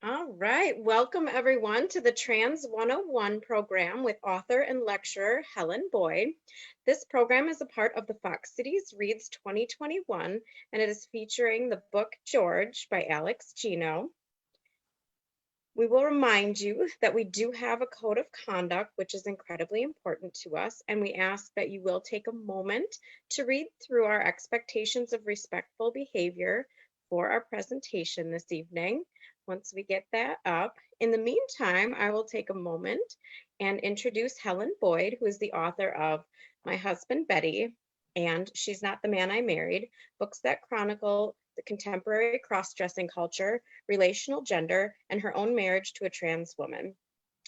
All right, welcome everyone to the Trans 101 program with author and lecturer Helen Boyd. This program is a part of the Fox Cities Reads 2021, and it is featuring the book George by Alex Gino. We will remind you that we do have a code of conduct, which is incredibly important to us, and we ask that you will take a moment to read through our expectations of respectful behavior for our presentation this evening. Once we get that up, in the meantime, I will take a moment and introduce Helen Boyd, who is the author of My Husband Betty and She's Not the Man I Married, books that chronicle the contemporary cross-dressing culture, relational gender, and her own marriage to a trans woman.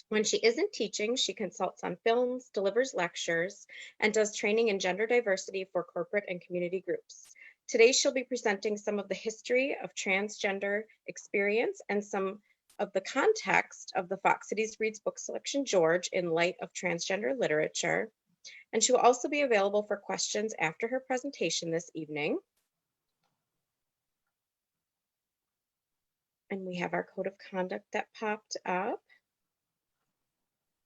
When she isn't teaching, she consults on films, delivers lectures, and does training in gender diversity for corporate and community groups. Today, she'll be presenting some of the history of transgender experience and some of the context of the Fox Cities Reads book selection George in light of transgender literature. And she will also be available for questions after her presentation this evening. And we have our code of conduct that popped up.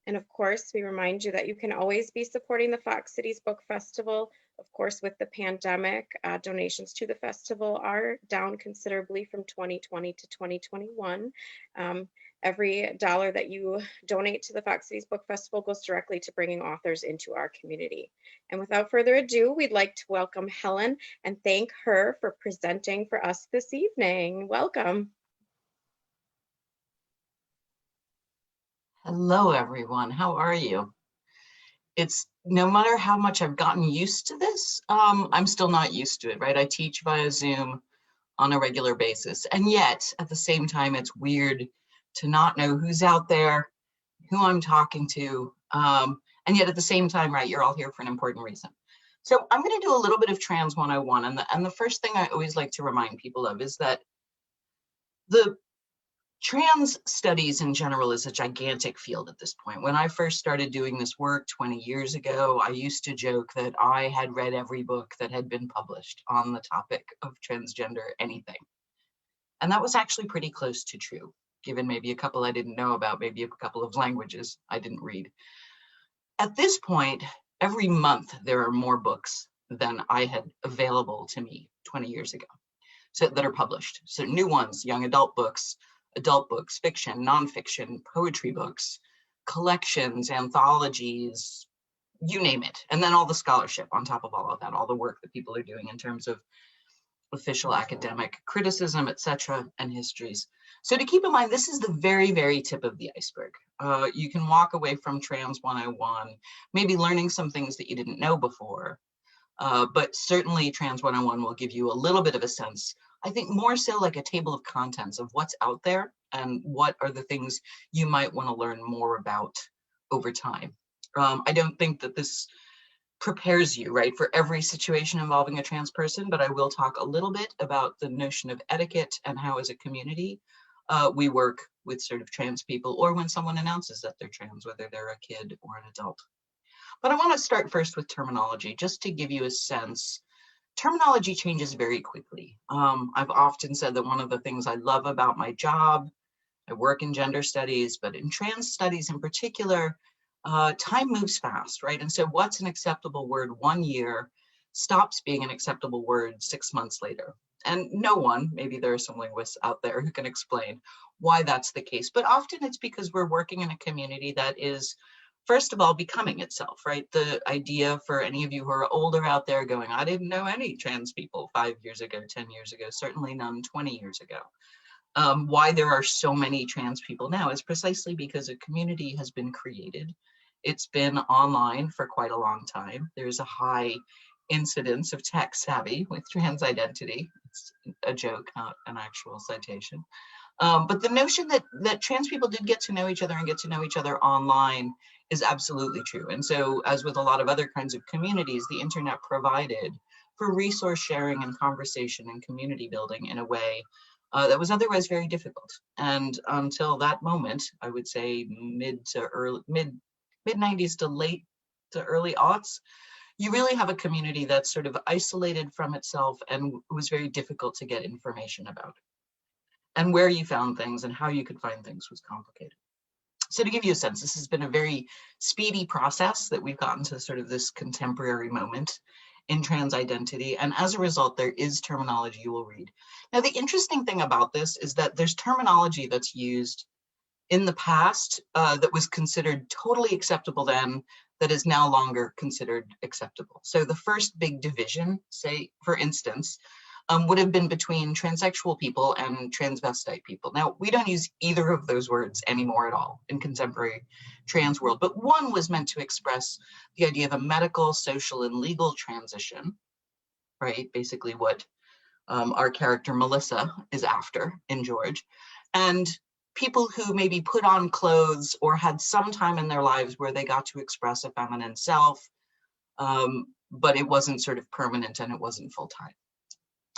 And of course, we remind you that you can always be supporting the Fox Cities Book Festival. Of course, with the pandemic, donations to the festival are down considerably from 2020 to 2021. Every dollar that you donate to the Fox Cities Book Festival goes directly to bringing authors into our community. And without further ado, we'd like to welcome Helen and thank her for presenting for us this evening. Welcome. Hello, everyone. How are you? It's no matter how much I've gotten used to this, I'm still not used to it, right? I teach via Zoom on a regular basis. And yet, at the same time, it's weird to not know who's out there, who I'm talking to. And yet at the same time, right, you're all here for an important reason. So I'm going to do a little bit of Trans 101. And the first thing I always like to remind people of is that the trans studies in general is a gigantic field at this point. When I first started doing this work 20 years ago, I used to joke that I had read every book that had been published on the topic of transgender anything. And that was actually pretty close to true, given maybe a couple I didn't know about, maybe a couple of languages I didn't read. At this point, every month there are more books than I had available to me 20 years ago, so that are published. So new ones, young adult books, fiction, nonfiction, poetry books, collections, anthologies, you name it. And then all the scholarship on top of all of that, all the work that people are doing in terms of official academic criticism, etc., and histories. So to keep in mind, this is the very, very tip of the iceberg. You can walk away from Trans 101, maybe learning some things that you didn't know before, but certainly Trans 101 will give you a little bit of a sense, I think more so like a table of contents of what's out there and what are the things you might want to learn more about over time. I don't think that this prepares you, right, for every situation involving a trans person, but I will talk a little bit about the notion of etiquette and how as a community we work with sort of trans people, or when someone announces that they're trans, whether they're a kid or an adult. But I want to start first with terminology, just to give you a sense. Terminology changes very quickly. I've often said that one of the things I love about my job, I work in gender studies, but in trans studies in particular, time moves fast, right? And so what's an acceptable word 1 year stops being an acceptable word 6 months later. And no one, maybe there are some linguists out there who can explain why that's the case, but often it's because we're working in a community that is, first of all, becoming itself, right? The idea for any of you who are older out there going, I didn't know any trans people 5 years ago, 10 years ago, certainly none 20 years ago. Why there are so many trans people now is precisely because a community has been created. It's been online for quite a long time. There's a high incidence of tech savvy with trans identity. It's a joke, not an actual citation. But the notion that trans people did get to know each other and get to know each other online is absolutely true. And so, as with a lot of other kinds of communities, the internet provided for resource sharing and conversation and community building in a way that was otherwise very difficult. And until that moment, I would say mid 90s to late to early aughts, you really have a community that's sort of isolated from itself and was very difficult to get information about. and where you found things and how you could find things was complicated. So to give you a sense, this has been a very speedy process that we've gotten to sort of this contemporary moment in trans identity. And as a result, there is terminology you will read. Now, the interesting thing about this is that there's terminology that's used in the past that was considered totally acceptable then, that is now longer considered acceptable. So the first big division, say, for instance, would have been between transsexual people and transvestite people. Now, we don't use either of those words anymore at all in contemporary trans world, but one was meant to express the idea of a medical, social, and legal transition, right? Basically what our character Melissa is after in George. And people who maybe put on clothes or had some time in their lives where they got to express a feminine self, but it wasn't sort of permanent and it wasn't full-time.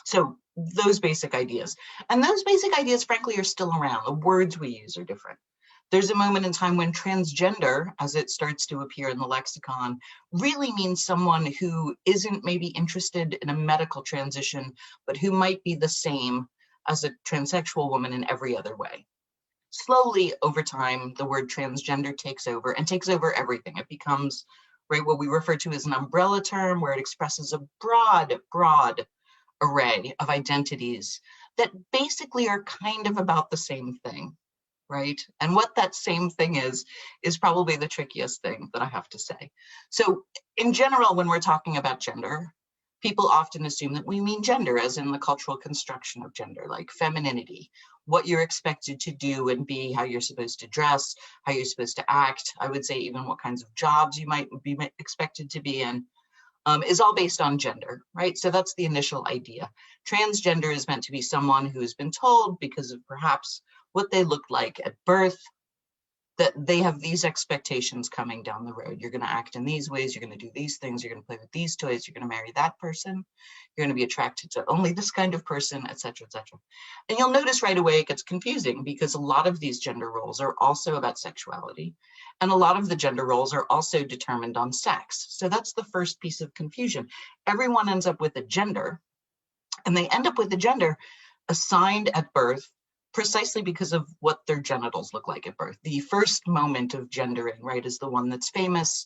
So those basic ideas. And those basic ideas, frankly, are still around. The words we use are different. There's a moment in time when transgender, as it starts to appear in the lexicon, really means someone who isn't maybe interested in a medical transition, but who might be the same as a transsexual woman in every other way. Slowly, over time, the word transgender takes over and takes over everything. It becomes, right, what we refer to as an umbrella term, where it expresses a broad array of identities that basically are kind of about the same thing, right? And what that same thing is probably the trickiest thing that I have to say. So in general, when we're talking about gender, people often assume that we mean gender as in the cultural construction of gender, like femininity, what you're expected to do and be, how you're supposed to dress, how you're supposed to act. I would say even what kinds of jobs you might be expected to be in. Is all based on gender, right? So that's the initial idea. Transgender is meant to be someone who's been told, because of perhaps what they looked like at birth, that they have these expectations coming down the road. You're going to act in these ways, you're going to do these things, you're going to play with these toys, you're going to marry that person, you're going to be attracted to only this kind of person, etc., etc. And you'll notice right away it gets confusing, because a lot of these gender roles are also about sexuality, and a lot of the gender roles are also determined on sex. So that's the first piece of confusion. Everyone ends up with a gender, and they end up with a gender assigned at birth precisely because of what their genitals look like at birth. The first moment of gendering, right, is the one that's famous.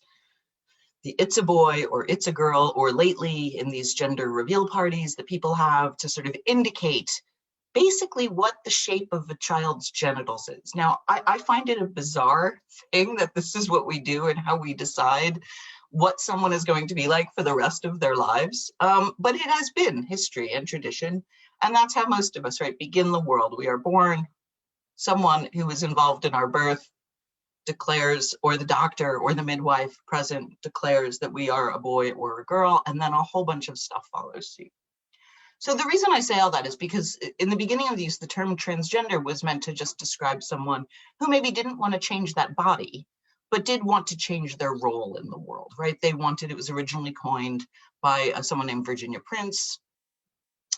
The it's a boy or it's a girl, or lately in these gender reveal parties that people have to sort of indicate basically what the shape of a child's genitals is. Now, I find it a bizarre thing that this is what we do and how we decide what someone is going to be like for the rest of their lives. But it has been history and tradition. And that's how most of us, right, begin the world. We are born, someone who is involved in our birth declares, or the doctor or the midwife present declares that we are a boy or a girl, and then a whole bunch of stuff follows suit. So the reason I say all that is because in the beginning of these, the term transgender was meant to just describe someone who maybe didn't want to change that body, but did want to change their role in the world, right? They wanted, it was originally coined by someone named Virginia Prince,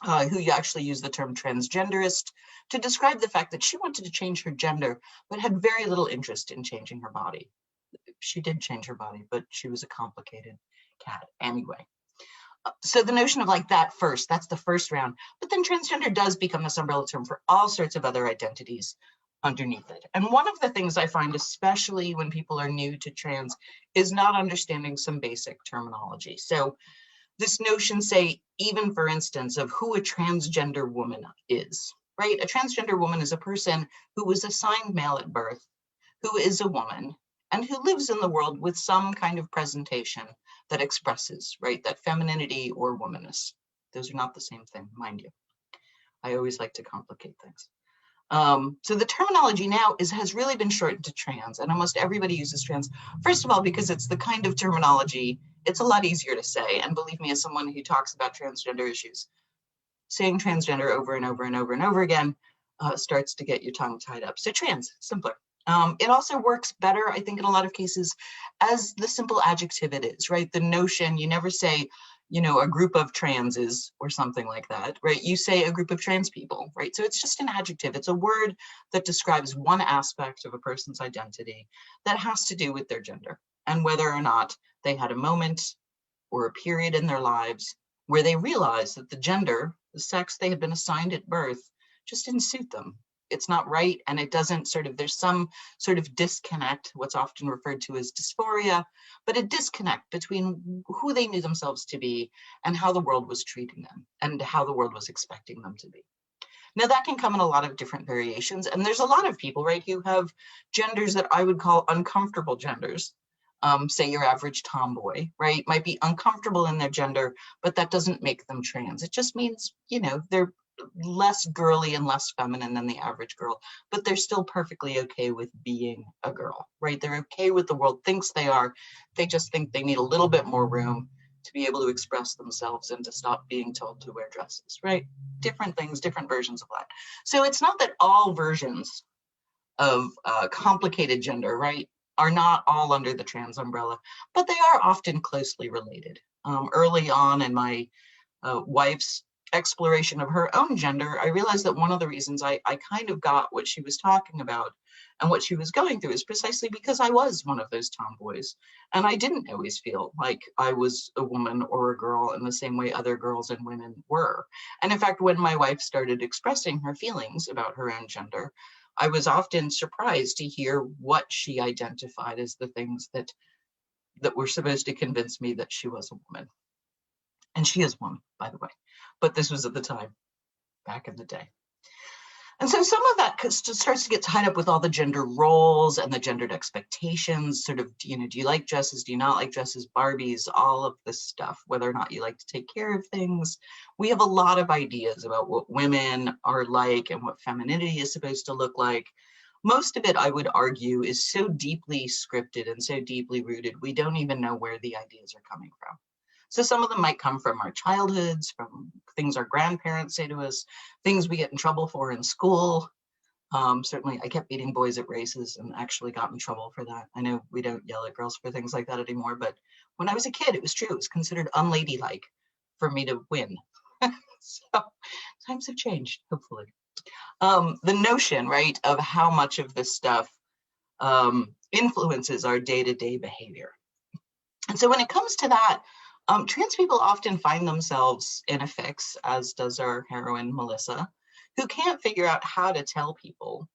who actually used the term transgenderist to describe the fact that she wanted to change her gender, but had very little interest in changing her body. She did change her body, but she was a complicated cat anyway. So the notion of like that first, that's the first round, but then transgender does become this umbrella term for all sorts of other identities underneath it. And one of the things I find, especially when people are new to trans, is not understanding some basic terminology. So this notion, say, even for instance, of who a transgender woman is, right? A transgender woman is a person who was assigned male at birth, who is a woman, and who lives in the world with some kind of presentation that expresses, right, that femininity or womanness. Those are not the same thing, mind you. I always like to complicate things. So the terminology now has really been shortened to trans, and almost everybody uses trans. First of all, because it's the kind of terminology, it's a lot easier to say. And believe me, as someone who talks about transgender issues, saying transgender over and over and over and over again starts to get your tongue tied up. So trans, simpler. It also works better, I think, in a lot of cases as the simple adjective it is, right? The notion, you never say, you know, a group of transes or something like that, right? You say a group of trans people, right? So it's just an adjective. It's a word that describes one aspect of a person's identity that has to do with their gender and whether or not they had a moment or a period in their lives where they realized that the gender, the sex they had been assigned at birth, just didn't suit them. it's not right, and it doesn't sort of, there's some sort of disconnect, what's often referred to as dysphoria, but a disconnect between who they knew themselves to be and how the world was treating them and how the world was expecting them to be. Now that can come in a lot of different variations, and there's a lot of people, right, who have genders that I would call uncomfortable genders. Say your average tomboy, right, might be uncomfortable in their gender, but that doesn't make them trans. It just means, you know, they're less girly and less feminine than the average girl, but they're still perfectly okay with being a girl, right? They're okay with the world thinks they are. They just think they need a little bit more room to be able to express themselves and to stop being told to wear dresses, right? Different things, different versions of that. So it's not that all versions of complicated gender, right, are not all under the trans umbrella, but they are often closely related. Early on in my wife's exploration of her own gender, I realized that one of the reasons I kind of got what she was talking about and what she was going through is precisely because I was one of those tomboys. And I didn't always feel like I was a woman or a girl in the same way other girls and women were. And in fact, when my wife started expressing her feelings about her own gender, I was often surprised to hear what she identified as the things that were supposed to convince me that she was a woman. And she is one, by the way, but this was at the time, back in the day. And so some of that starts to get tied up with all the gender roles and the gendered expectations, sort of, you know, do you like dresses? Do you not like dresses? Barbies, all of this stuff, whether or not you like to take care of things. We have a lot of ideas about what women are like and what femininity is supposed to look like. Most of it, I would argue, is so deeply scripted and so deeply rooted, we don't even know where the ideas are coming from. So some of them might come from our childhoods, from things our grandparents say to us, things we get in trouble for in school. Certainly, I kept beating boys at races and actually got in trouble for that. I know we don't yell at girls for things like that anymore, but when I was a kid, it was true. It was considered unladylike for me to win. So times have changed, hopefully. The notion, right, of how much of this stuff influences our day-to-day behavior. And so when it comes to that, trans people often find themselves in a fix, as does our heroine, Melissa, who can't figure out how to tell people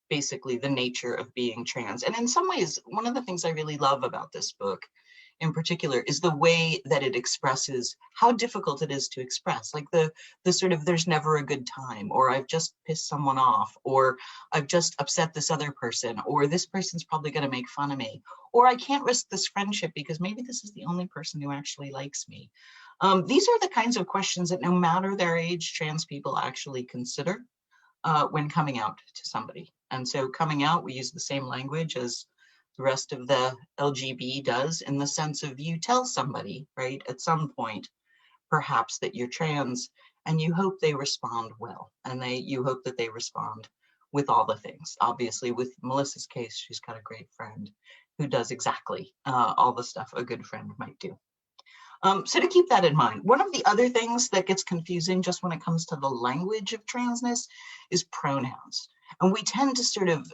basically the nature of being trans. And in some ways, one of the things I really love about this book in particular is the way that it expresses how difficult it is to express, like the sort of there's never a good time, or I've just pissed someone off, or I've just upset this other person, or this person's probably going to make fun of me, or I can't risk this friendship because maybe this is the only person who actually likes me. These are the kinds of questions that no matter their age, trans people actually consider when coming out to somebody. And so coming out, we use the same language as the rest of the LGB does, in the sense of you tell somebody, right, at some point, perhaps that you're trans, and you hope they respond well, and you hope that they respond with all the things. Obviously, with Melissa's case, she's got a great friend who does exactly all the stuff a good friend might do. So to keep that in mind, one of the other things that gets confusing just when it comes to the language of transness is pronouns. And we tend to sort of,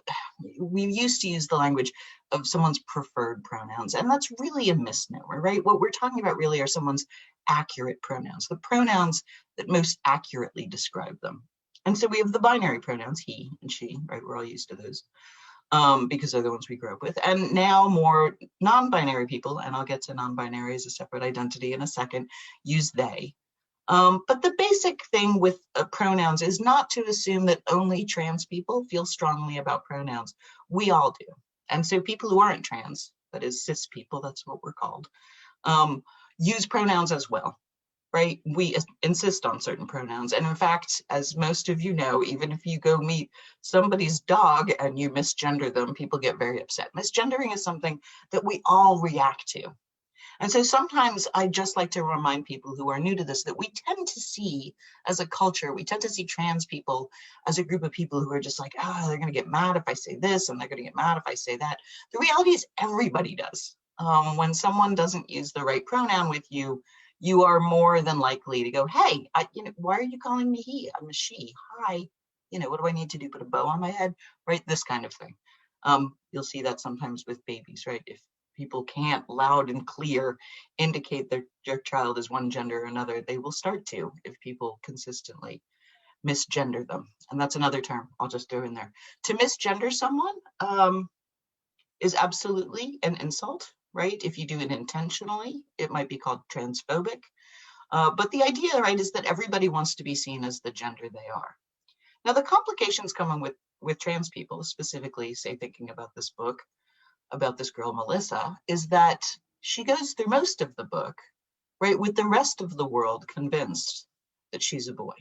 we used to use the language of someone's preferred pronouns, and that's really a misnomer, right? What we're talking about really are someone's accurate pronouns, the pronouns that most accurately describe them. And so we have the binary pronouns, he and she, right? We're all used to those. Because they're the ones we grew up with. And now more non-binary people, and I'll get to non-binary as a separate identity in a second, use they. But the basic thing with pronouns is not to assume that only trans people feel strongly about pronouns. We all do. And so people who aren't trans, that is cis people, that's what we're called, use pronouns as well. Right? We insist on certain pronouns. And in fact, as most of you know, even if you go meet somebody's dog and you misgender them, people get very upset. Misgendering is something that we all react to. And so sometimes I just like to remind people who are new to this that we tend to see, as a culture, we tend to see trans people as a group of people who are just like, they're going to get mad if I say this, and they're going to get mad if I say that. The reality is everybody does. When someone doesn't use the right pronoun with you, you are more than likely to go, hey, why are you calling me he? I'm a she. Hi. What do I need to do? Put a bow on my head, right? This kind of thing. You'll see that sometimes with babies, right? If people can't loud and clear indicate their child is one gender or another, they will start to if people consistently misgender them. And that's another term I'll just throw in there. To misgender someone is absolutely an insult, right? If you do it intentionally, it might be called transphobic. But the idea, right, is that everybody wants to be seen as the gender they are. Now, the complications coming with trans people, specifically, say, thinking about this book, about this girl, Melissa, is that she goes through most of the book, right, with the rest of the world convinced that she's a boy.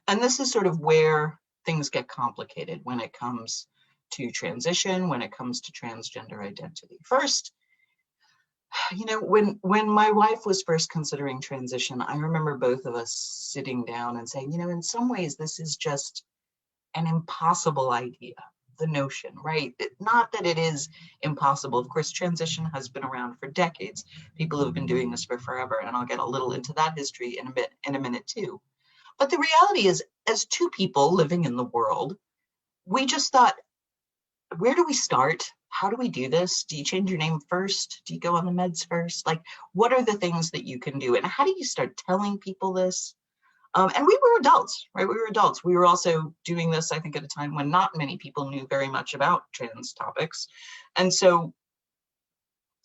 And this is sort of where things get complicated when it comes to transition, when it comes to transgender identity. First, you know, when my wife was first considering transition, I remember both of us sitting down and saying, you know, in some ways, this is just an impossible idea, the notion, right? Not that it is impossible. Of course, transition has been around for decades. People have been doing this for forever, and I'll get a little into that history in a minute too. But the reality is, as two people living in the world, we just thought, where do we start? How do we do this? Do you change your name first? Do you go on the meds first? Like, what are the things that you can do? And how do you start telling people this? And we were adults, right? We were adults. We were also doing this, I think, at a time when not many people knew very much about trans topics. And so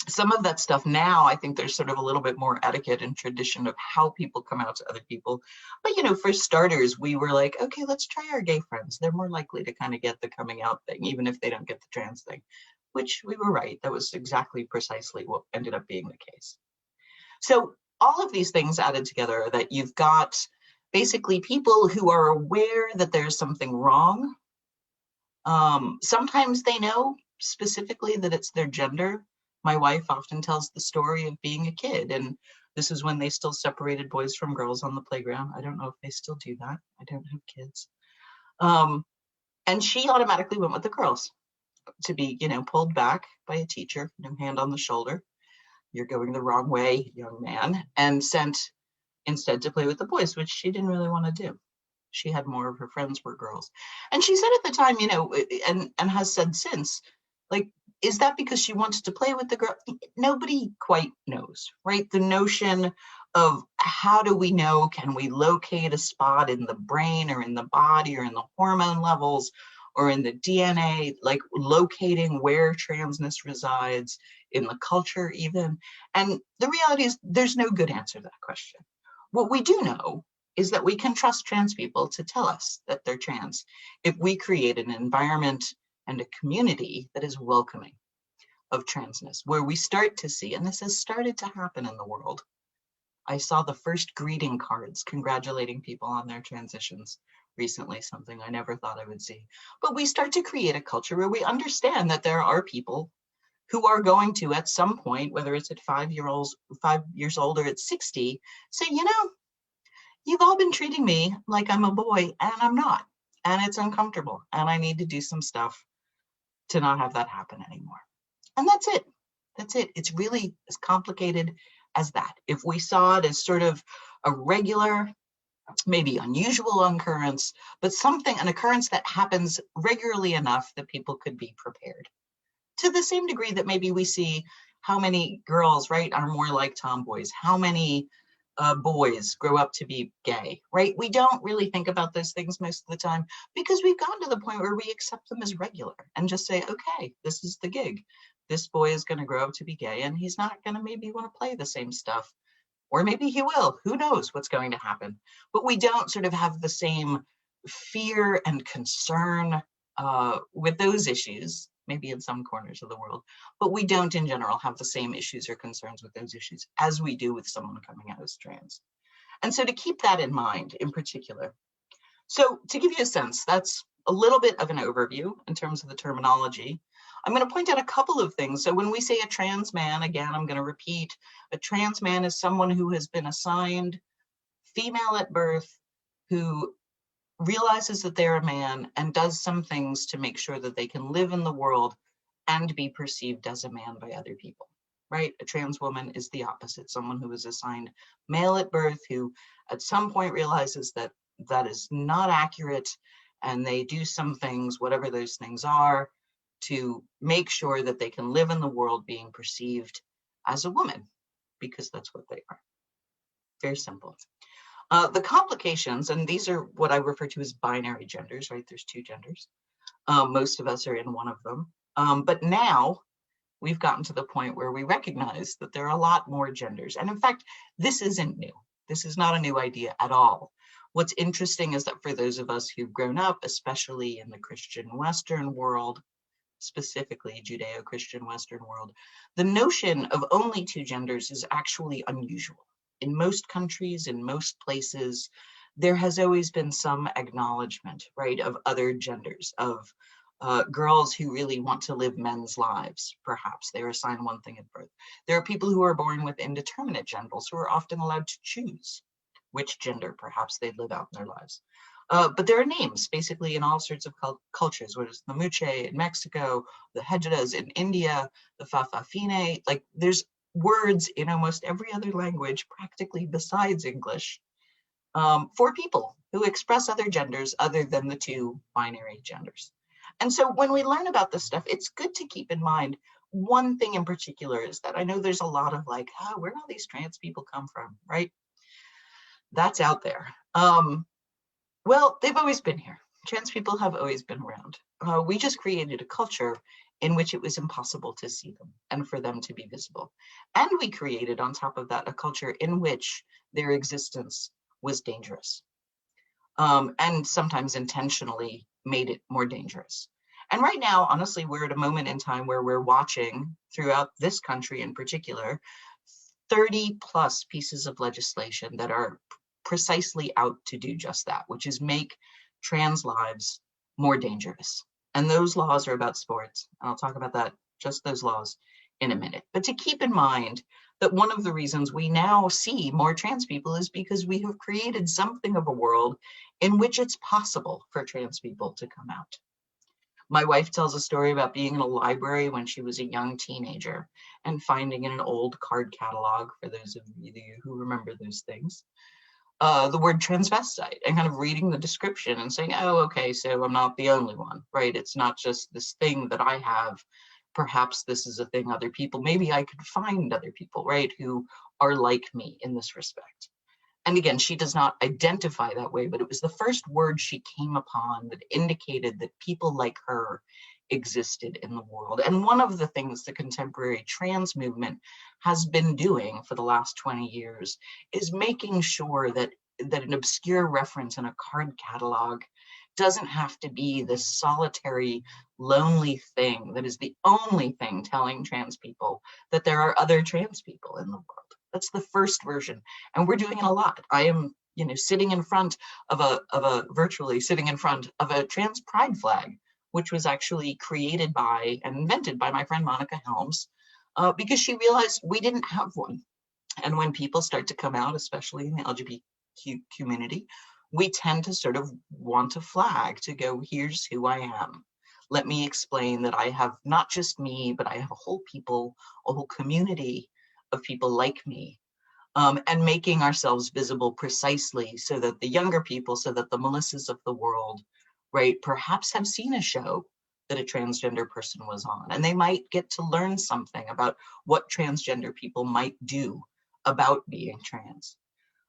some of that stuff now, I think there's sort of a little bit more etiquette and tradition of how people come out to other people. But, you know, for starters, we were like, okay, let's try our gay friends. They're more likely to kind of get the coming out thing, even if they don't get the trans thing, which we were right. That was exactly precisely what ended up being the case. So all of these things added together, that you've got basically people who are aware that there's something wrong. Sometimes they know specifically that it's their gender. My wife often tells the story of being a kid, and this is when they still separated boys from girls on the playground. I don't know if they still do that. I don't have kids. And she automatically went with the girls to be, you know, pulled back by a teacher, no hand on the shoulder. You're going the wrong way, young man, and sent instead to play with the boys, which she didn't really want to do. She had more of her friends were girls. And she said at the time, you know, and has said since, like, is that because she wants to play with the girl? Nobody quite knows, right? The notion of how do we know, can we locate a spot in the brain or in the body or in the hormone levels or in the DNA, like locating where transness resides in the culture even. And the reality is there's no good answer to that question. What we do know is that we can trust trans people to tell us that they're trans if we create an environment and a community that is welcoming of transness, where we start to see, and this has started to happen in the world. I saw the first greeting cards congratulating people on their transitions recently, something I never thought I would see. But we start to create a culture where we understand that there are people who are going to, at some point, whether it's at 5 years old or at 60, say, you know, you've all been treating me like I'm a boy and I'm not, and it's uncomfortable, and I need to do some stuff to not have that happen anymore. And that's it. That's it. It's really as complicated as that. If we saw it as sort of a regular, maybe unusual occurrence, but an occurrence that happens regularly enough that people could be prepared. To the same degree that maybe we see how many girls, right, are more like tomboys, how many boys grow up to be gay, right? We don't really think about those things most of the time because we've gotten to the point where we accept them as regular and just say, okay, this is the gig. This boy is going to grow up to be gay and he's not going to maybe want to play the same stuff. Or maybe he will. Who knows what's going to happen? But we don't sort of have the same fear and concern with those issues, maybe in some corners of the world, but we don't in general have the same issues or concerns with those issues as we do with someone coming out as trans. And so to keep that in mind in particular. So to give you a sense, that's a little bit of an overview in terms of the terminology. I'm going to point out a couple of things. So when we say a trans man, again, I'm going to repeat, a trans man is someone who has been assigned female at birth, who realizes that they're a man and does some things to make sure that they can live in the world and be perceived as a man by other people, right? A trans woman is the opposite, someone who is assigned male at birth, who at some point realizes that that is not accurate, and they do some things, whatever those things are, to make sure that they can live in the world being perceived as a woman, because that's what they are. Very simple. The complications, and these are what I refer to as binary genders, right? There's two genders. Most of us are in one of them. But now we've gotten to the point where we recognize that there are a lot more genders. And in fact, this isn't new. This is not a new idea at all. What's interesting is that for those of us who've grown up, especially in the Christian Western world, specifically Judeo-Christian Western world, the notion of only two genders is actually unusual. In most countries, in most places, there has always been some acknowledgement, right, of other genders, of girls who really want to live men's lives, perhaps. They are assigned one thing at birth. There are people who are born with indeterminate genders who are often allowed to choose which gender perhaps they'd live out in their lives. But there are names basically in all sorts of cultures, whether it's the Muche in Mexico, the Hejadas in India, the Fafafine, like there's words in almost every other language, practically besides English, for people who express other genders other than the two binary genders. And so when we learn about this stuff, it's good to keep in mind one thing in particular is that I know there's a lot of like, oh, where do all these trans people come from, right? That's out there. Well, they've always been here. Trans people have always been around. We just created a culture in which it was impossible to see them and for them to be visible. And we created on top of that a culture in which their existence was dangerous, and sometimes intentionally made it more dangerous. And right now, honestly, we're at a moment in time where we're watching throughout this country in particular, 30 plus pieces of legislation that are precisely out to do just that, which is make trans lives more dangerous. And those laws are about sports. And I'll talk about that, just those laws, in a minute. But to keep in mind that one of the reasons we now see more trans people is because we have created something of a world in which it's possible for trans people to come out. My wife tells a story about being in a library when she was a young teenager and finding in an old card catalog, for those of you who remember those things, the word transvestite and kind of reading the description and saying, oh, okay, so I'm not the only one, right? It's not just this thing that I have. Perhaps this is a thing other people, maybe I could find other people, right, who are like me in this respect. And again, she does not identify that way, but it was the first word she came upon that indicated that people like her existed in the world. And one of the things the contemporary trans movement has been doing for the last 20 years is making sure that an obscure reference in a card catalog doesn't have to be this solitary, lonely thing that is the only thing telling trans people that there are other trans people in the world. That's the first version. And we're doing it a lot. I am, sitting in front of virtually sitting in front of a trans pride flag, which was actually created by and invented by my friend Monica Helms, because she realized we didn't have one. And when people start to come out, especially in the LGBTQ community, we tend to sort of want a flag to go, here's who I am. Let me explain that I have not just me, but I have a whole people, a whole community of people like me, and making ourselves visible precisely so that the younger people, so that the Melissas of the world, right, perhaps have seen a show that a transgender person was on, and they might get to learn something about what transgender people might do about being trans.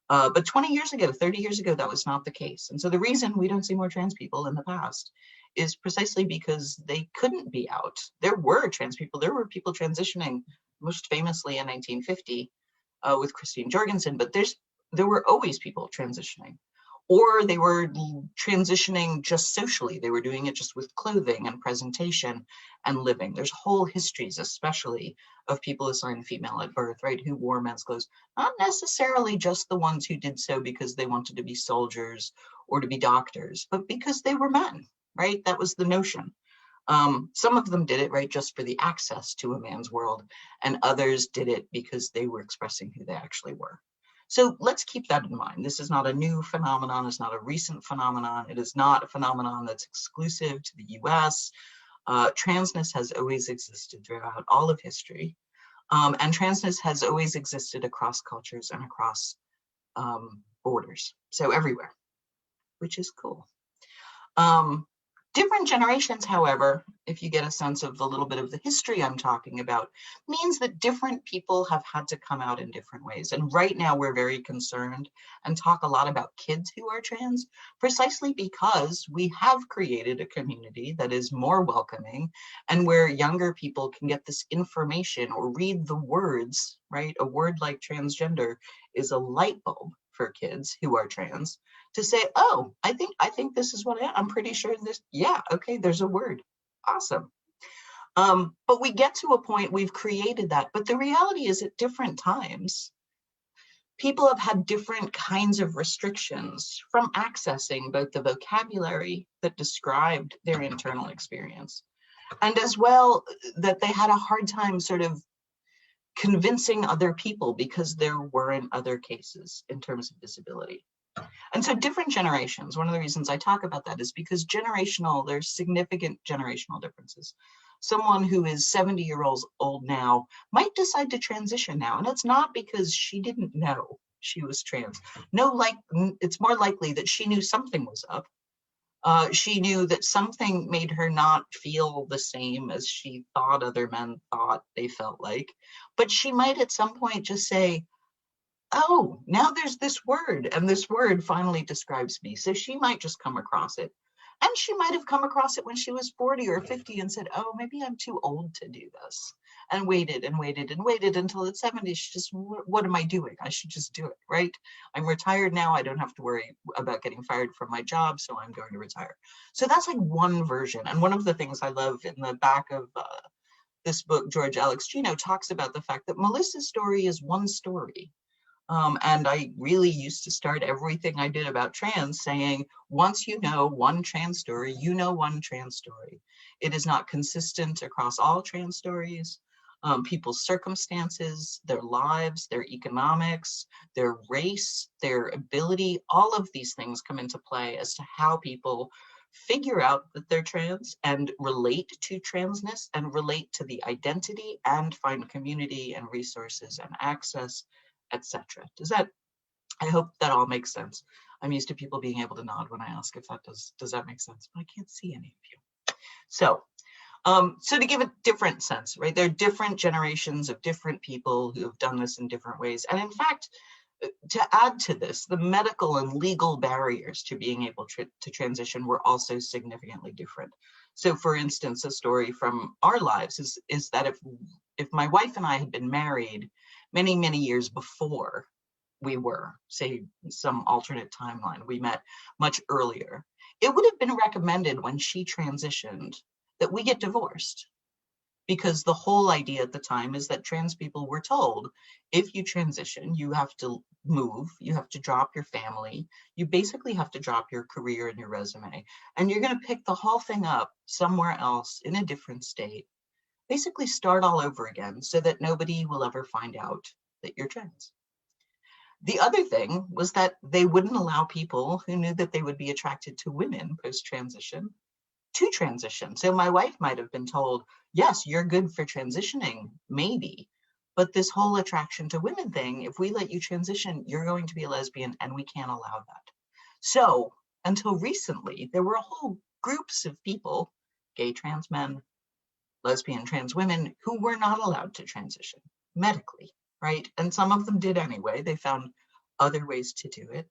But 20 years ago, 30 years ago, that was not the case. And so the reason we don't see more trans people in the past is precisely because they couldn't be out. There were trans people, there were people transitioning, most famously in 1950 with Christine Jorgensen, but there were always people transitioning. Or they were transitioning just socially. They were doing it just with clothing and presentation and living. There's whole histories, especially of people assigned female at birth, right, who wore men's clothes, not necessarily just the ones who did so because they wanted to be soldiers or to be doctors, but because they were men, right? That was the notion. Some of them did it, right, just for the access to a man's world, and others did it because they were expressing who they actually were. So let's keep that in mind. This is not a new phenomenon. It's not a recent phenomenon. It is not a phenomenon that's exclusive to the US. Transness has always existed throughout all of history. And transness has always existed across cultures and across borders. So everywhere, which is cool. Different generations, however, if you get a sense of a little bit of the history I'm talking about, means that different people have had to come out in different ways. And right now we're very concerned and talk a lot about kids who are trans, precisely because we have created a community that is more welcoming and where younger people can get this information or read the words, right? A word like transgender is a light bulb for kids who are trans to say, oh, I think this is what I'm pretty sure this, yeah, okay, there's a word. Awesome. But we get to a point, we've created that, but the reality is at different times, people have had different kinds of restrictions from accessing both the vocabulary that described their internal experience, and as well that they had a hard time sort of convincing other people because there weren't other cases in terms of disability. And so different generations, one of the reasons I talk about that is because there's significant generational differences. Someone who is 70 years old now might decide to transition now. And it's not because she didn't know she was trans. It's more likely that she knew something was up. She knew that something made her not feel the same as she thought other men thought they felt like. But she might at some point just say, oh, now there's this word, and this word finally describes me. So she might just come across it. And she might have come across it when she was 40 or 50 and said, oh, maybe I'm too old to do this. And waited and waited and waited until at 70, she just, what am I doing? I should just do it, right? I'm retired now. I don't have to worry about getting fired from my job, so I'm going to retire. So that's like one version. And one of the things I love in the back of this book, George Alex Gino talks about the fact that Melissa's story is one story. And I really used to start everything I did about trans saying, once you know one trans story, you know one trans story. It is not consistent across all trans stories. People's circumstances, their lives, their economics, their race, their ability, all of these things come into play as to how people figure out that they're trans and relate to transness and relate to the identity and find community and resources and access, etc. I hope that all makes sense. I'm used to people being able to nod when I ask if that does that make sense, but I can't see any of you. So to give a different sense, right? There are different generations of different people who have done this in different ways. And in fact, to add to this, the medical and legal barriers to being able to transition were also significantly different. So for instance, a story from our lives is that if my wife and I had been married many, many years before we were, say, some alternate timeline, we met much earlier, it would have been recommended when she transitioned that we get divorced. Because the whole idea at the time is that trans people were told, if you transition, you have to move, you have to drop your family, you basically have to drop your career and your resume, and you're going to pick the whole thing up somewhere else in a different state, basically start all over again so that nobody will ever find out that you're trans. The other thing was that they wouldn't allow people who knew that they would be attracted to women post-transition to transition. So my wife might have been told, yes, you're good for transitioning, maybe, but this whole attraction to women thing, if we let you transition, you're going to be a lesbian and we can't allow that. So until recently, there were whole groups of people, gay trans men, lesbian trans women, who were not allowed to transition medically, right? And some of them did anyway. They found other ways to do it.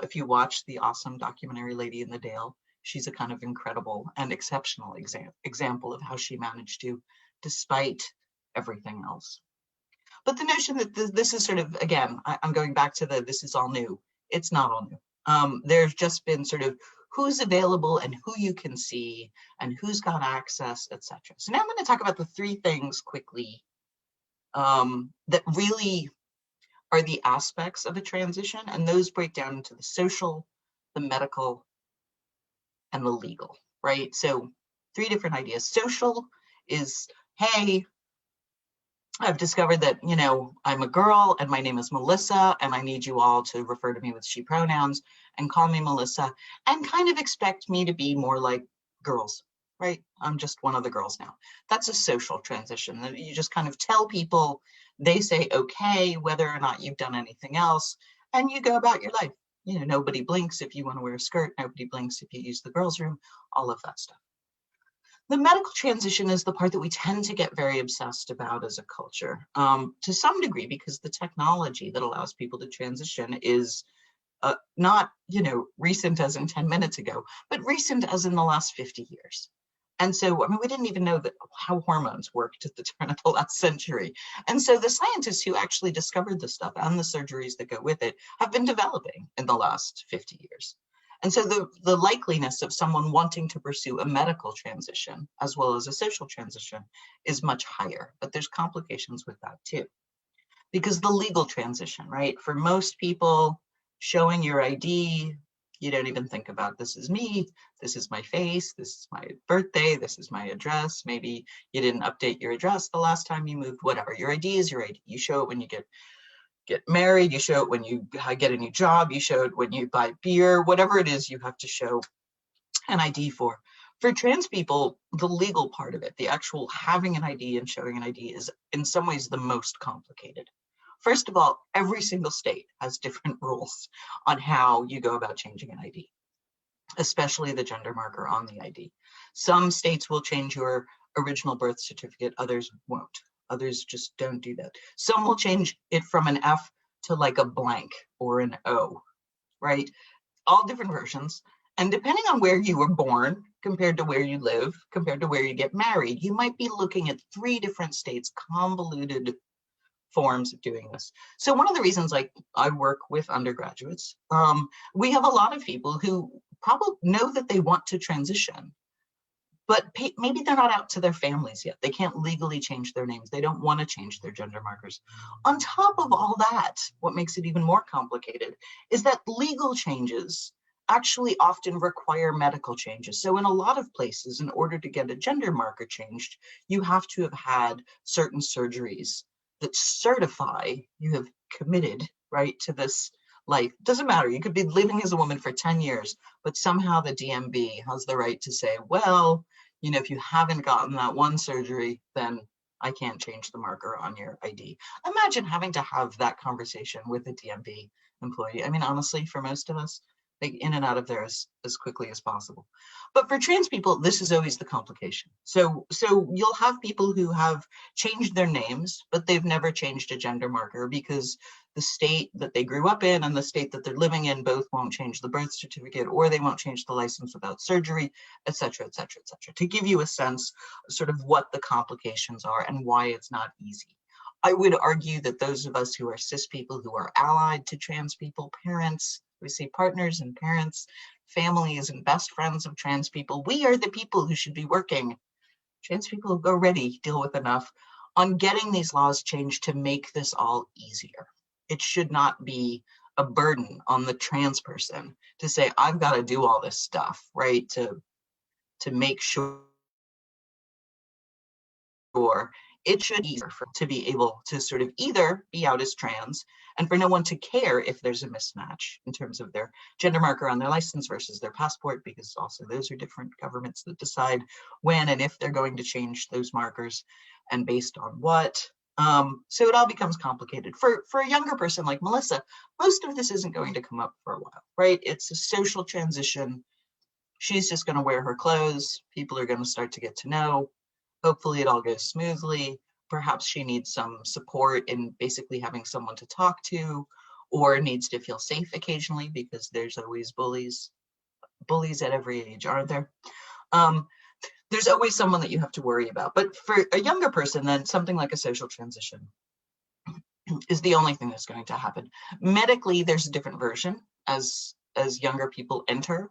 If you watch the awesome documentary Lady in the Dale, she's a kind of incredible and exceptional example of how she managed to, despite everything else. But the notion that this is sort of, again, I'm going back to this is all new. It's not all new. There's just been sort of who's available and who you can see and who's got access, etc. So now I'm going to talk about the three things quickly that really are the aspects of a transition, and those break down into the social, the medical, and the legal, right? So three different ideas. Social is, hey, I've discovered that, you know, I'm a girl and my name is Melissa and I need you all to refer to me with she pronouns and call me Melissa and kind of expect me to be more like girls, right? I'm just one of the girls now. That's a social transition. You just kind of tell people, they say okay, whether or not you've done anything else, and you go about your life. You know, nobody blinks if you want to wear a skirt, nobody blinks if you use the girls' room, all of that stuff. The medical transition is the part that we tend to get very obsessed about as a culture, to some degree, because the technology that allows people to transition is not, you know, recent as in 10 minutes ago, but recent as in the last 50 years. And so, I mean, we didn't even know that how hormones worked at the turn of the last century. And so the scientists who actually discovered this stuff and the surgeries that go with it have been developing in the last 50 years. And so the likeliness of someone wanting to pursue a medical transition as well as a social transition is much higher, but there's complications with that too. Because the legal transition, right? For most people, showing your ID, you don't even think about, this is me, this is my face, this is my birthday, this is my address. Maybe you didn't update your address the last time you moved, whatever. Your ID is your ID. You show it when you get married, you show it when you get a new job, you show it when you buy beer, whatever it is you have to show an ID for. For trans people, the legal part of it, the actual having an ID and showing an ID is in some ways the most complicated. First of all, every single state has different rules on how you go about changing an ID, especially the gender marker on the ID. Some states will change your original birth certificate, others won't. Others just don't do that. Some will change it from an F to like a blank or an O, right? All different versions. And depending on where you were born, compared to where you live, compared to where you get married, you might be looking at 3 different states, convoluted forms of doing this. So one of the reasons I work with undergraduates, we have a lot of people who probably know that they want to transition, but maybe they're not out to their families yet. They can't legally change their names. They don't want to change their gender markers. On top of all that, what makes it even more complicated is that legal changes actually often require medical changes. So in a lot of places, in order to get a gender marker changed, you have to have had certain surgeries that certify you have committed, right, to this life. Doesn't matter. You could be living as a woman for 10 years, but somehow the DMV has the right to say, well, you know, if you haven't gotten that one surgery, then I can't change the marker on your ID. Imagine having to have that conversation with a DMV employee. I mean, honestly, for most of us, like in and out of there as quickly as possible. But for trans people, this is always the complication. So you'll have people who have changed their names, but they've never changed a gender marker because the state that they grew up in and the state that they're living in both won't change the birth certificate, or they won't change the license without surgery, et cetera, et cetera, et cetera, to give you a sense sort of what the complications are and why it's not easy. I would argue that those of us who are cis people, who are allied to trans people, parents, we say partners and parents, families and best friends of trans people, we are the people who should be working. Trans people have already deal with enough on getting these laws changed to make this all easier. It should not be a burden on the trans person to say, I've got to do all this stuff, right, to make sure. It should be easier to be able to sort of either be out as trans and for no one to care if there's a mismatch in terms of their gender marker on their license versus their passport, because also those are different governments that decide when and if they're going to change those markers and based on what. So it all becomes complicated. For a younger person like Melissa, most of this isn't going to come up for a while, right? It's a social transition. She's just going to wear her clothes. People are going to start to get to know. Hopefully it all goes smoothly. Perhaps she needs some support in basically having someone to talk to, or needs to feel safe occasionally because there's always bullies at every age, aren't there? There's always someone that you have to worry about. But for a younger person, then something like a social transition is the only thing that's going to happen. Medically, there's a different version as younger people enter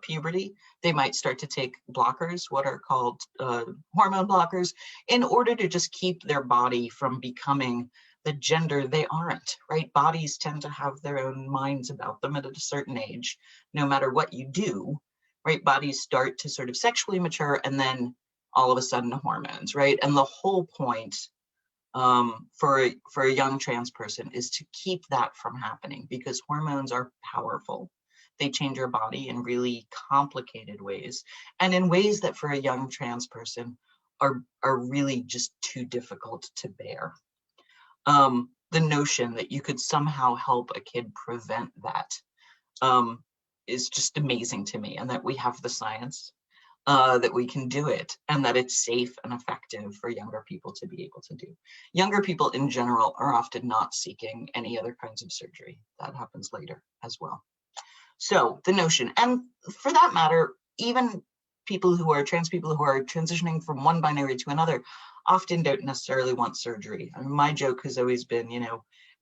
puberty. They might start to take blockers, what are called hormone blockers, in order to just keep their body from becoming the gender they aren't, right? Bodies tend to have their own minds about them at a certain age, no matter what you do, right? Bodies start to sort of sexually mature and then all of a sudden hormones, right? And the whole point for a young trans person is to keep that from happening, because hormones are powerful. They change your body in really complicated ways, and in ways that for a young trans person are really just too difficult to bear. The notion that you could somehow help a kid prevent that is just amazing to me, and that we have the science, that we can do it, and that it's safe and effective for younger people to be able to do. Younger people in general are often not seeking any other kinds of surgery. That happens later as well. So the notion, and for that matter, even people who are trans people who are transitioning from one binary to another often don't necessarily want surgery. I mean, my joke has always been,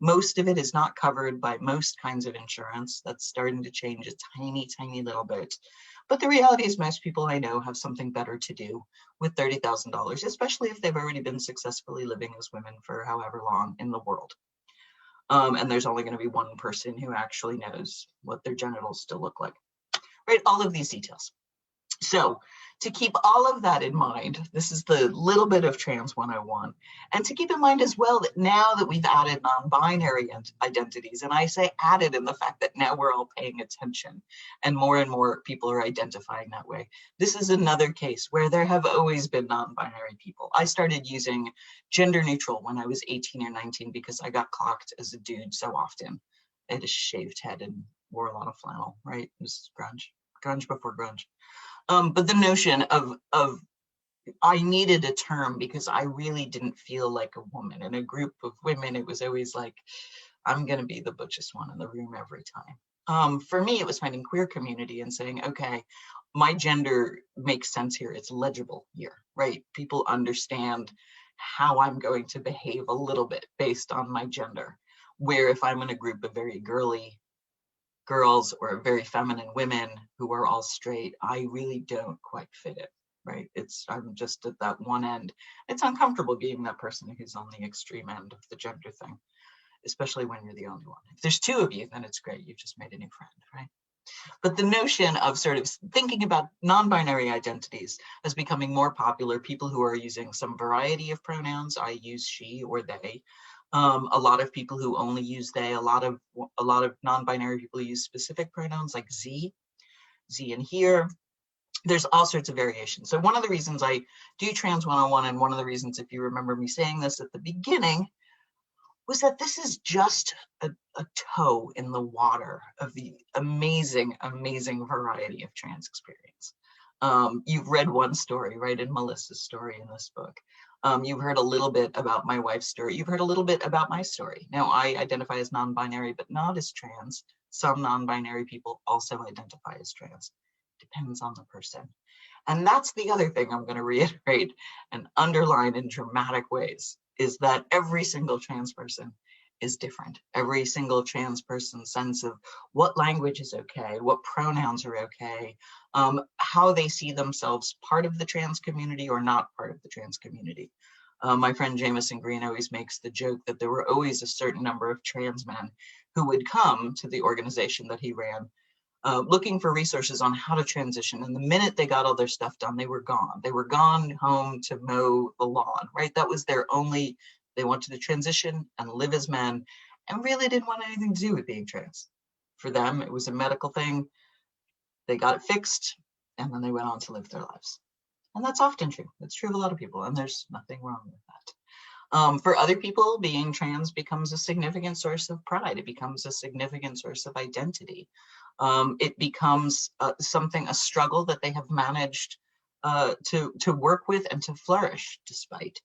most of it is not covered by most kinds of insurance. That's starting to change a tiny, tiny little bit. But the reality is most people I know have something better to do with $30,000, especially if they've already been successfully living as women for however long in the world. And there's only going to be one person who actually knows what their genitals still look like, right? All of these details. So to keep all of that in mind, this is the little bit of Trans 101. And to keep in mind as well that now that we've added non-binary identities, and I say added in the fact that now we're all paying attention and more people are identifying that way. This is another case where there have always been non-binary people. I started using gender neutral when I was 18 or 19 because I got clocked as a dude so often. I had a shaved head and wore a lot of flannel, right? It was grunge before grunge. But the notion of I needed a term because I really didn't feel like a woman. In a group of women, it was always like, I'm going to be the butchest one in the room every time. For me, it was finding queer community and saying, okay, my gender makes sense here. It's legible here, right? People understand how I'm going to behave a little bit based on my gender. Where if I'm in a group of very girly girls or very feminine women who are all straight, I really don't quite fit it, right? I'm just at that one end. It's uncomfortable being that person who's on the extreme end of the gender thing, especially when you're the only one. If there's two of you, then it's great. You've just made a new friend, right? But the notion of sort of thinking about non-binary identities as becoming more popular, people who are using some variety of pronouns, I use she or they, a lot of people who only use they, a lot of non-binary people use specific pronouns like z and here. There's all sorts of variations. So one of the reasons I do Trans 101, and one of the reasons, if you remember me saying this at the beginning, was that this is just a toe in the water of the amazing, amazing variety of trans experience. You've read one story, right, in Melissa's story in this book. You've heard a little bit about my wife's story. You've heard a little bit about my story. Now, I identify as non-binary, but not as trans. Some non-binary people also identify as trans. Depends on the person. And that's the other thing I'm going to reiterate and underline in dramatic ways, is that every single trans person is different. Every single trans person's sense of what language is okay, what pronouns are okay, how they see themselves part of the trans community or not part of the trans community. My friend Jameson Green always makes the joke that there were always a certain number of trans men who would come to the organization that he ran looking for resources on how to transition. And the minute they got all their stuff done, they were gone. They were gone home to mow the lawn, right? That was their only, they wanted to transition and live as men and really didn't want anything to do with being trans. For them, it was a medical thing. They got it fixed and then they went on to live their lives. And that's often true. That's true of a lot of people, and there's nothing wrong with that. For other people, being trans becomes a significant source of pride. It becomes a significant source of identity. It becomes a struggle that they have managed to work with and to flourish despite.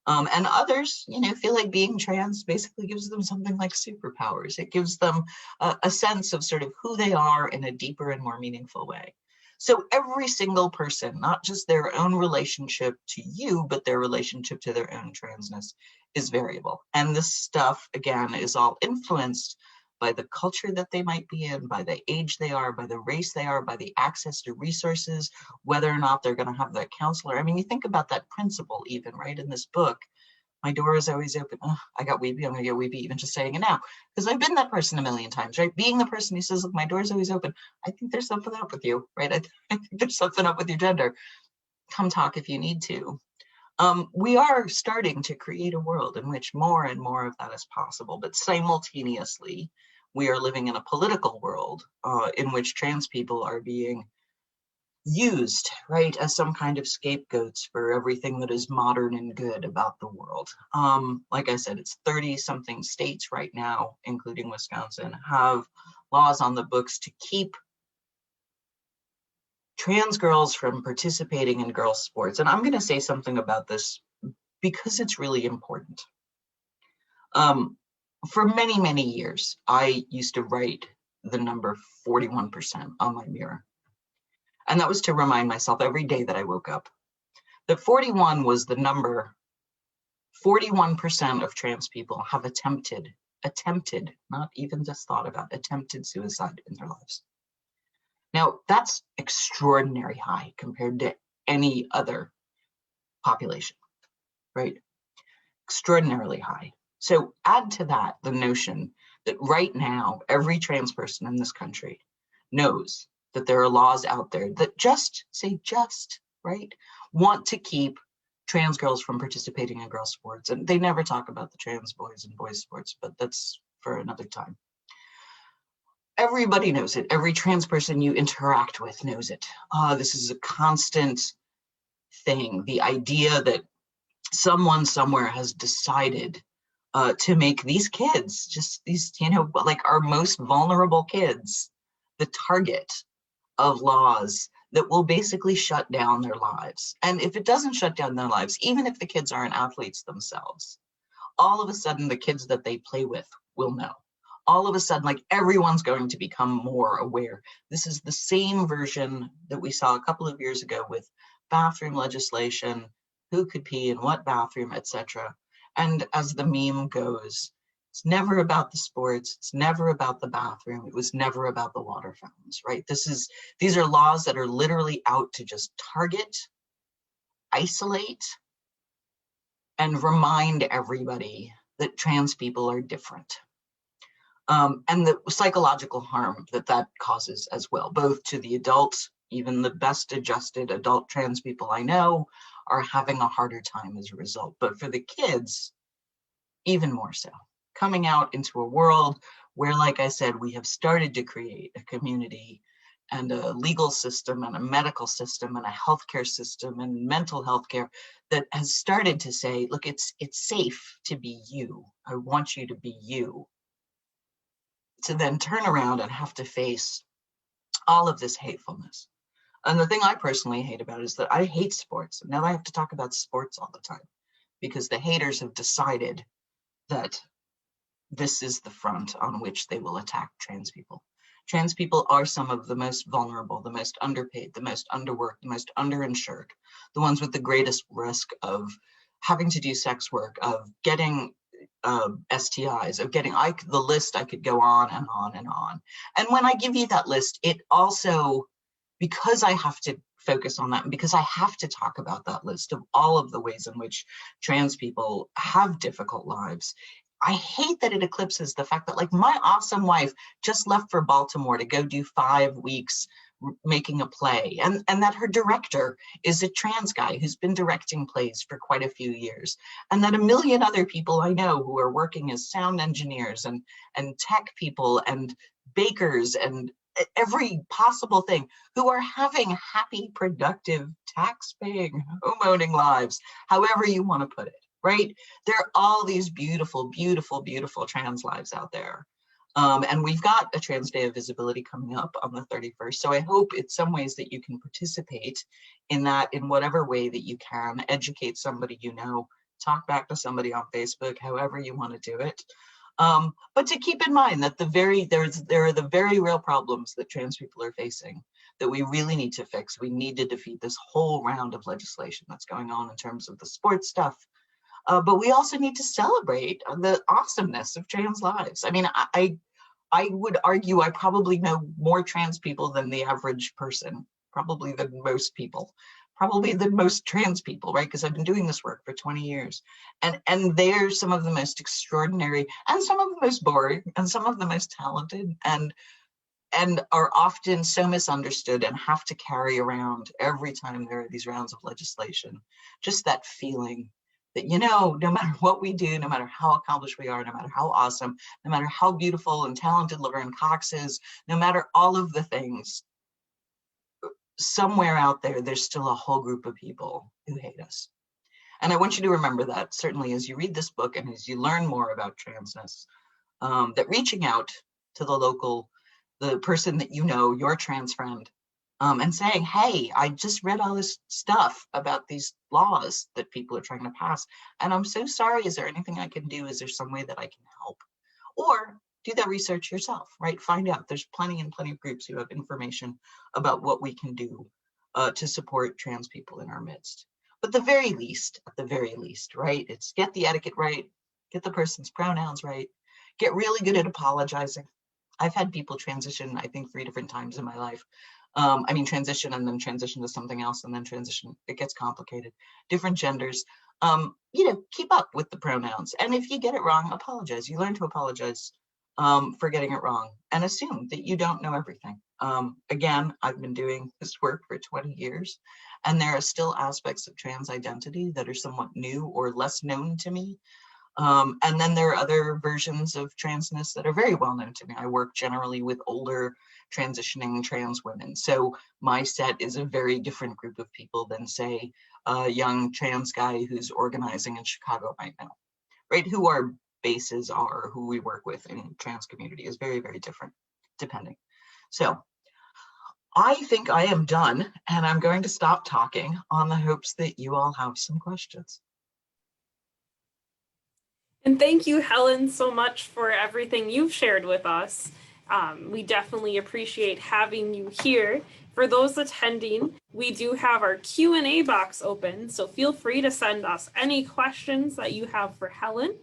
And others, feel like being trans basically gives them something like superpowers. It gives them a sense of sort of who they are in a deeper and more meaningful way. So every single person, not just their own relationship to you, but their relationship to their own transness is variable. And this stuff, again, is all influenced by the culture that they might be in, by the age they are, by the race they are, by the access to resources, whether or not they're going to have that counselor. I mean, you think about that principle even, right? In this book, my door is always open. Oh, I got weepy. I'm going to get weepy even just saying it now, because I've been that person a million times, right? Being the person who says, look, my door is always open. I think there's something up with you, right? I think there's something up with your gender. Come talk if you need to. We are starting to create a world in which more and more of that is possible, but simultaneously, we are living in a political world in which trans people are being used, right, as some kind of scapegoats for everything that is modern and good about the world. Like I said, it's 30-something states right now, including Wisconsin, have laws on the books to keep trans girls from participating in girls' sports. And I'm going to say something about this because it's really important. For many, many years, I used to write the number 41% on my mirror. And that was to remind myself every day that I woke up that 41 was the number. 41% of trans people have attempted, not even just thought about, attempted suicide in their lives. Now, that's extraordinarily high compared to any other population, right? Extraordinarily high. So add to that the notion that right now, every trans person in this country knows that there are laws out there that just, right, want to keep trans girls from participating in girls' sports. And they never talk about the trans boys and boys' sports, but that's for another time. Everybody knows it. Every trans person you interact with knows it. This is a constant thing. The idea that someone somewhere has decided to make these kids, just these, like our most vulnerable kids, the target of laws that will basically shut down their lives. And if it doesn't shut down their lives, even if the kids aren't athletes themselves, all of a sudden the kids that they play with will know. All of a sudden, like everyone's going to become more aware. This is the same version that we saw a couple of years ago with bathroom legislation, who could pee in what bathroom, etc. And as the meme goes, it's never about the sports, it's never about the bathroom, it was never about the water fountains, right? These are laws that are literally out to just target, isolate, and remind everybody that trans people are different. And the psychological harm that causes as well, both to the adults, even the best adjusted adult trans people I know are having a harder time as a result. But for the kids, even more so. Coming out into a world where, like I said, we have started to create a community and a legal system and a medical system and a healthcare system and mental health care that has started to say, look, it's safe to be you. I want you to be you. To then turn around and have to face all of this hatefulness. And the thing I personally hate about it is that I hate sports. Now I have to talk about sports all the time because the haters have decided that this is the front on which they will attack trans people. Trans people are some of the most vulnerable, the most underpaid, the most underworked, the most underinsured, the ones with the greatest risk of having to do sex work, of getting STIs, of getting the list. I could go on and on and on. And when I give you that list, it also, because I have to focus on that, and because I have to talk about that list of all of the ways in which trans people have difficult lives, I hate that it eclipses the fact that, like, my awesome wife just left for Baltimore to go do 5 weeks making a play, and that her director is a trans guy who's been directing plays for quite a few years, and that a million other people I know who are working as sound engineers and tech people and bakers and every possible thing, who are having happy, productive, tax-paying, home-owning lives, however you want to put it, right? There are all these beautiful, beautiful, beautiful trans lives out there. And we've got a Trans Day of Visibility coming up on the 31st. So I hope it's some ways that you can participate in that in whatever way that you can, educate somebody you know, talk back to somebody on Facebook, however you want to do it. But to keep in mind that there are the very real problems that trans people are facing that we really need to fix. We need to defeat this whole round of legislation that's going on in terms of the sports stuff. But we also need to celebrate the awesomeness of trans lives. I mean, I would argue I probably know more trans people than the average person, probably than most people, probably than most trans people, right? Because I've been doing this work for 20 years. And they're some of the most extraordinary and some of the most boring and some of the most talented and are often so misunderstood and have to carry around every time there are these rounds of legislation, just that feeling that, you know, no matter what we do, no matter how accomplished we are, no matter how awesome, no matter how beautiful and talented Laverne Cox is, no matter all of the things, somewhere out there, there's still a whole group of people who hate us. And I want you to remember that, certainly as you read this book and as you learn more about transness, that reaching out to the local the person that you know, your trans friend, and saying, hey, I just read all this stuff about these laws that people are trying to pass, and I'm so sorry. Is there anything I can do? Is there some way that I can help? Or do that research yourself, right? Find out. There's plenty and plenty of groups who have information about what we can do to support trans people in our midst. But at the very least, right? It's get the etiquette right, get the person's pronouns right, get really good at apologizing. I've had people transition, I think, 3 different times in my life. I mean, transition and then transition to something else and then transition. It gets complicated. Different genders. Keep up with the pronouns. And if you get it wrong, apologize. You learn to apologize for getting it wrong and assume that you don't know everything. Again, I've been doing this work for 20 years, and there are still aspects of trans identity that are somewhat new or less known to me. And then there are other versions of transness that are very well known to me. I work generally with older transitioning trans women. So my set is a very different group of people than, say, a young trans guy who's organizing in Chicago right now, right? Who our bases are, who we work with in trans community is very, very different, depending. So I think I am done, and I'm going to stop talking on the hopes that you all have some questions. And thank you, Helen, so much for everything you've shared with us. We definitely appreciate having you here. For those attending, we do have our Q&A box open, so feel free to send us any questions that you have for Helen.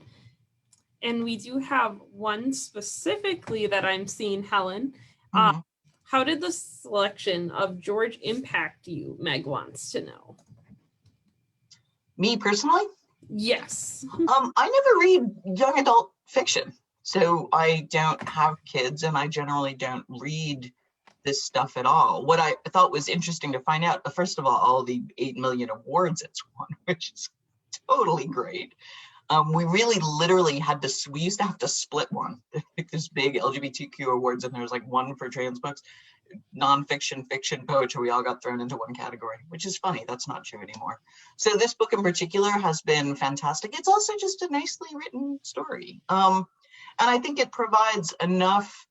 And we do have one specifically that I'm seeing, Helen. How did the selection of George impact you? Meg wants to know. Me personally? Yes. I never read young adult fiction, so I don't have kids, and I generally don't read this stuff at all. What I thought was interesting to find out, first of all the 8 million awards it's won, which is totally great. We really literally we used to have to split one. Like this big LGBTQ awards, and there was like one for trans books, nonfiction, fiction, poetry. We all got thrown into one category, which is funny. That's not true anymore. So this book in particular has been fantastic. It's also just a nicely written story. And I think it provides enough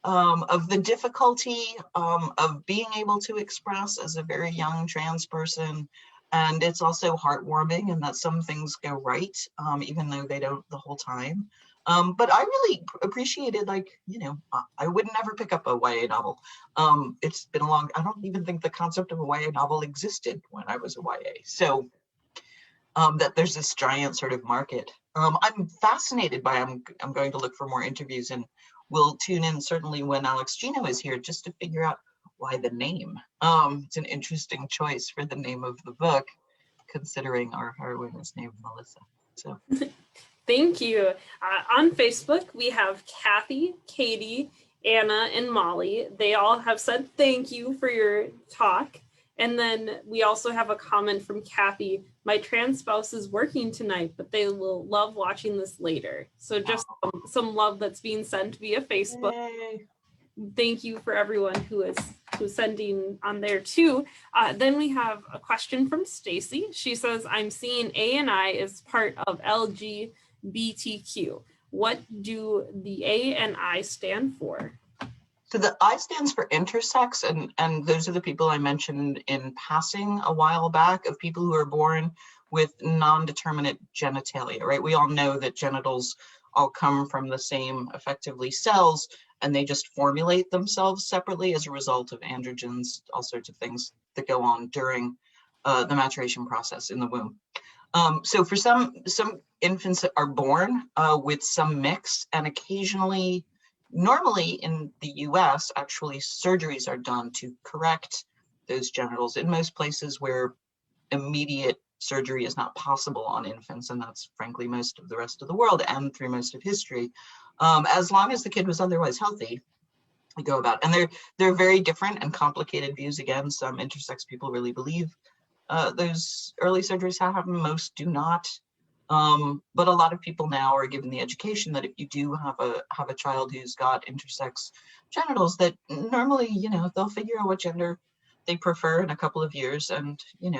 of the difficulty of being able to express as a very young trans person. And it's also heartwarming in that some things go right, even though they don't the whole time. But I really appreciated, I would never pick up a YA novel. It's been I don't even think the concept of a YA novel existed when I was a YA. So that there's this giant sort of market. I'm fascinated by, I'm going to look for more interviews, and we'll tune in certainly when Alex Gino is here just to figure out why the name. It's an interesting choice for the name of the book, considering our heroine is named Melissa. So thank you. On Facebook, we have Kathy, Katie, Anna, and Molly. They all have said thank you for your talk. And then we also have a comment from Kathy. My trans spouse is working tonight, but they will love watching this later. So just some love that's being sent via Facebook. Yay. Thank you for everyone who's sending on there too. Then we have a question from Stacy. She says, I'm seeing A&I is part of LGBTQ. What do the A and I stand for? So the I stands for intersex, and those are the people I mentioned in passing a while back, of people who are born with non-determinate genitalia, right? We all know that genitals all come from the same, effectively, cells, and they just formulate themselves separately as a result of androgens, all sorts of things that go on during the maturation process in the womb. So for some infants that are born with some mix, and occasionally, normally in the US, actually surgeries are done to correct those genitals in most places where immediate surgery is not possible on infants, and that's frankly most of the rest of the world and through most of history. As long as the kid was otherwise healthy, we go about. And they're very different and complicated views. Again, some intersex people really believe those early surgeries happen, most do not. But a lot of people now are given the education that if you do have a child who's got intersex genitals, that normally, they'll figure out what gender they prefer in a couple of years, and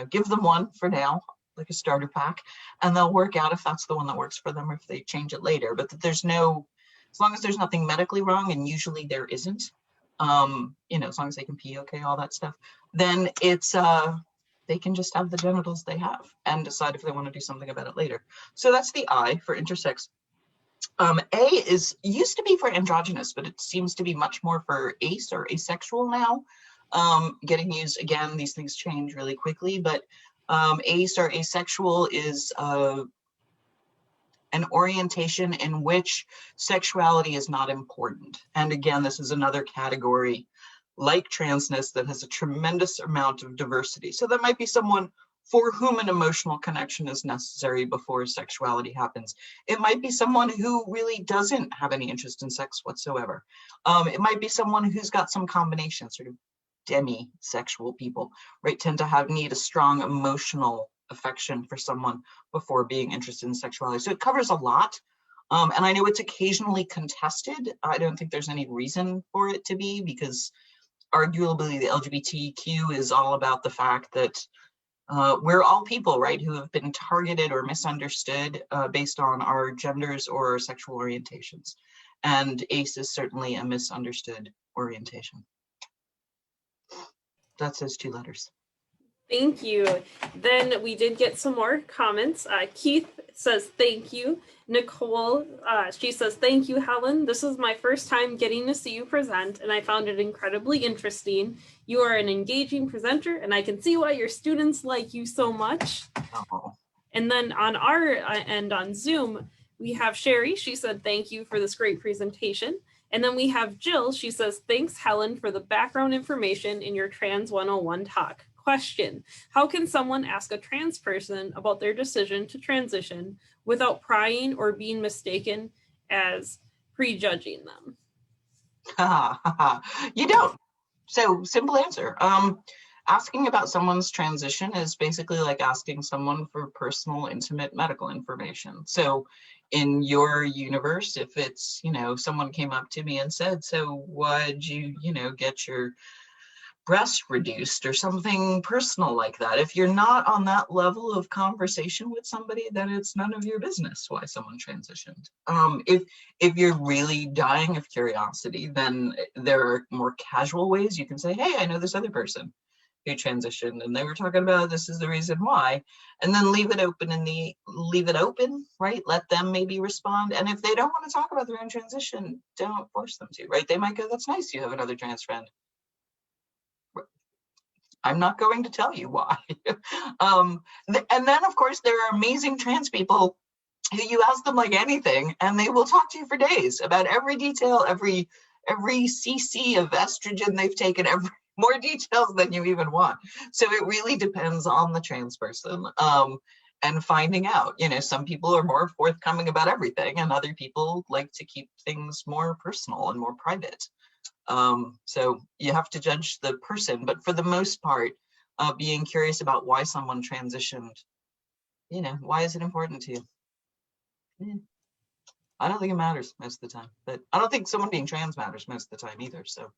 give them one for now, like a starter pack, and they'll work out if that's the one that works for them, or if they change it later. But that there's as long as there's nothing medically wrong, and usually there isn't, you know, as long as they can pee okay, all that stuff, then it's, they can just have the genitals they have and decide if they want to do something about it later. So that's the I for intersex. A is used to be for androgynous, but it seems to be much more for ace or asexual now. Getting used again, these things change really quickly, but ace or asexual is an orientation in which sexuality is not important. And again, this is another category like transness that has a tremendous amount of diversity. So that might be someone for whom an emotional connection is necessary before sexuality happens. It might be someone who really doesn't have any interest in sex whatsoever. It might be someone who's got some combination, sort of demisexual people, right, tend to need a strong emotional affection for someone before being interested in sexuality. So it covers a lot. And I know it's occasionally contested. I don't think there's any reason for it to be, because arguably the LGBTQ is all about the fact that we're all people, right, who have been targeted or misunderstood based on our genders or our sexual orientations. And ace is certainly a misunderstood orientation. That's those 2 letters. Thank you. Then we did get some more comments. Keith says, thank you. Nicole, she says, thank you, Helen. This is my first time getting to see you present, and I found it incredibly interesting. You are an engaging presenter, and I can see why your students like you so much. Oh. And then on our end on Zoom, we have Sherry. She said, thank you for this great presentation. And then we have Jill. She says, thanks, Helen, for the background information in your Trans 101 talk. Question: how can someone ask a trans person about their decision to transition without prying or being mistaken as prejudging them? You don't. So simple answer. Asking about someone's transition is basically like asking someone for personal, intimate medical information. So in your universe, if it's, you know, someone came up to me and said, so why'd you, you know, get your breast reduced or something personal like that. If you're not on that level of conversation with somebody, then it's none of your business why someone transitioned. If you're really dying of curiosity, then there are more casual ways you can say, hey, I know this other person who transitioned and they were talking about this is the reason why, and then leave it open, right? Let them maybe respond. And if they don't want to talk about their own transition, don't force them to, right? They might go, that's nice, you have another trans friend. I'm not going to tell you why. And then, of course, there are amazing trans people who you ask them like anything, and they will talk to you for days about every detail, every cc of estrogen they've taken, more details than you even want. So it really depends on the trans person and finding out. You know, some people are more forthcoming about everything, and other people like to keep things more personal and more private. So you have to judge the person, but for the most part, being curious about why someone transitioned, you know, why is it important to you? I don't think it matters most of the time, but I don't think someone being trans matters most of the time either, so.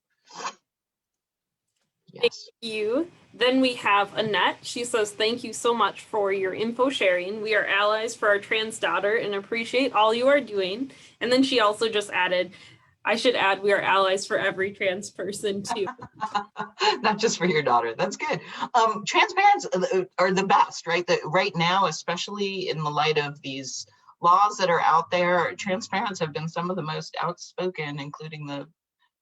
Yes. Thank you. Then we have Annette. She says, thank you so much for your info sharing. We are allies for our trans daughter and appreciate all you are doing. And then she also just added, I should add, we are allies for every trans person too. Not just for your daughter. That's good. Trans parents are the best, right? Right now, especially in the light of these laws that are out there, trans parents have been some of the most outspoken, including the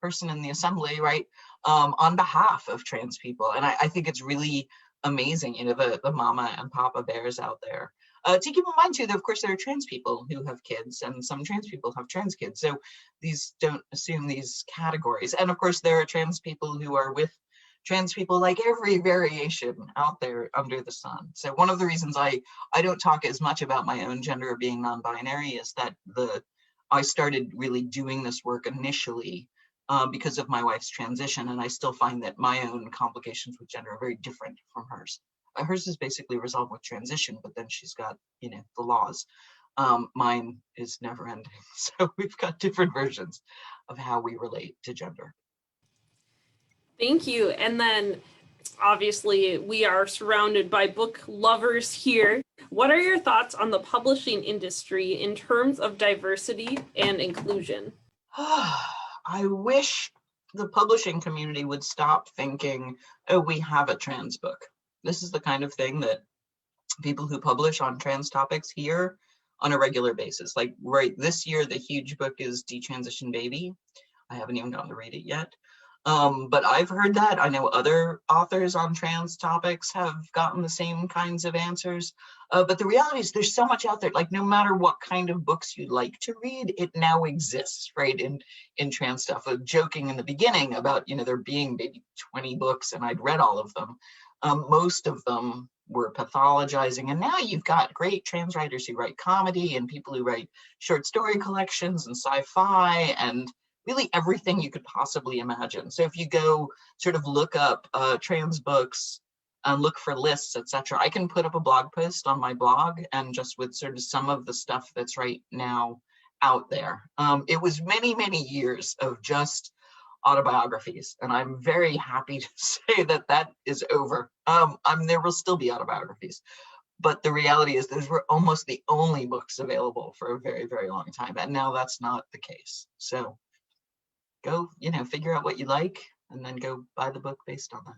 person in the assembly, right, on behalf of trans people. And I think it's really amazing, you know, the mama and papa bears out there. To keep in mind too, that of course there are trans people who have kids, and some trans people have trans kids. So these don't assume these categories. And of course there are trans people who are with trans people, like every variation out there under the sun. So one of the reasons I don't talk as much about my own gender or being non-binary is that I started really doing this work initially because of my wife's transition, and I still find that my own complications with gender are very different from hers. Hers is basically resolved with transition, but then she's got, you know, the laws. Mine is never ending. So we've got different versions of how we relate to gender. Thank you. And then obviously we are surrounded by book lovers here. What are your thoughts on the publishing industry in terms of diversity and inclusion? I wish the publishing community would stop thinking, oh, we have a trans book. This is the kind of thing that people who publish on trans topics hear on a regular basis. Like right this year, the huge book is Detransition Baby. I haven't even gotten to read it yet. But I've heard that. I know other authors on trans topics have gotten the same kinds of answers. But the reality is there's so much out there. Like no matter what kind of books you'd like to read, it now exists, right? In trans stuff. Joking in the beginning about, there being maybe 20 books and I'd read all of them. Most of them were pathologizing. And now you've got great trans writers who write comedy and people who write short story collections and sci-fi and really everything you could possibly imagine. So if you go sort of look up trans books and look for lists, etc., I can put up a blog post on my blog and just with sort of some of the stuff that's right now out there. It was many, many years of just autobiographies, and I'm very happy to say that that is over. There will still be autobiographies, but the reality is those were almost the only books available for a very, very long time, and now that's not the case. So go, figure out what you like and then go buy the book based on that.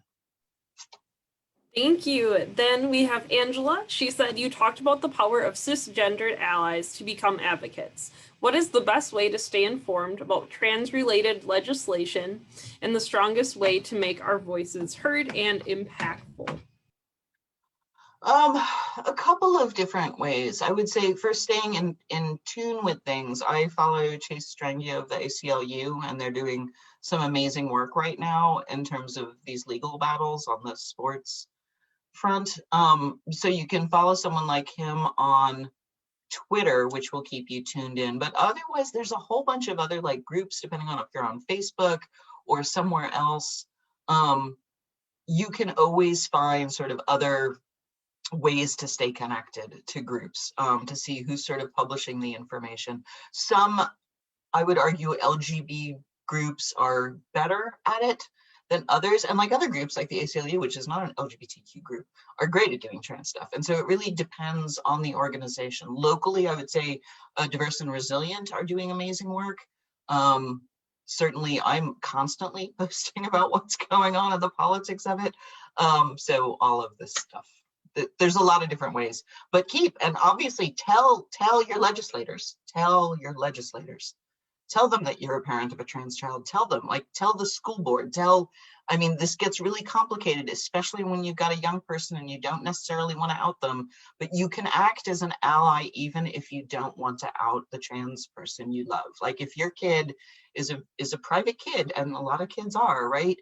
Thank you. Then we have Angela. She said, you talked about the power of cisgendered allies to become advocates. What is the best way to stay informed about trans-related legislation and the strongest way to make our voices heard and impactful? A couple of different ways. I would say for staying in tune with things, I follow Chase Strangio of the ACLU, and they're doing some amazing work right now in terms of these legal battles on the sports front. So you can follow someone like him on Twitter, which will keep you tuned in. But otherwise, there's a whole bunch of other like groups, depending on if you're on Facebook or somewhere else. You can always find sort of other ways to stay connected to groups, to see who's sort of publishing the information. Some, I would argue, LGBT groups are better at it than others, and like other groups like the ACLU, which is not an LGBTQ group, are great at doing trans stuff. And so it really depends on the organization. Locally, I would say Diverse and Resilient are doing amazing work. Certainly, I'm constantly posting about what's going on in the politics of it. So all of this stuff. There's a lot of different ways, but and obviously tell your legislators, tell them that you're a parent of a trans child, tell the school board, this gets really complicated, especially when you've got a young person and you don't necessarily want to out them, but you can act as an ally even if you don't want to out the trans person you love. Like if your kid is a private kid, and a lot of kids are, right?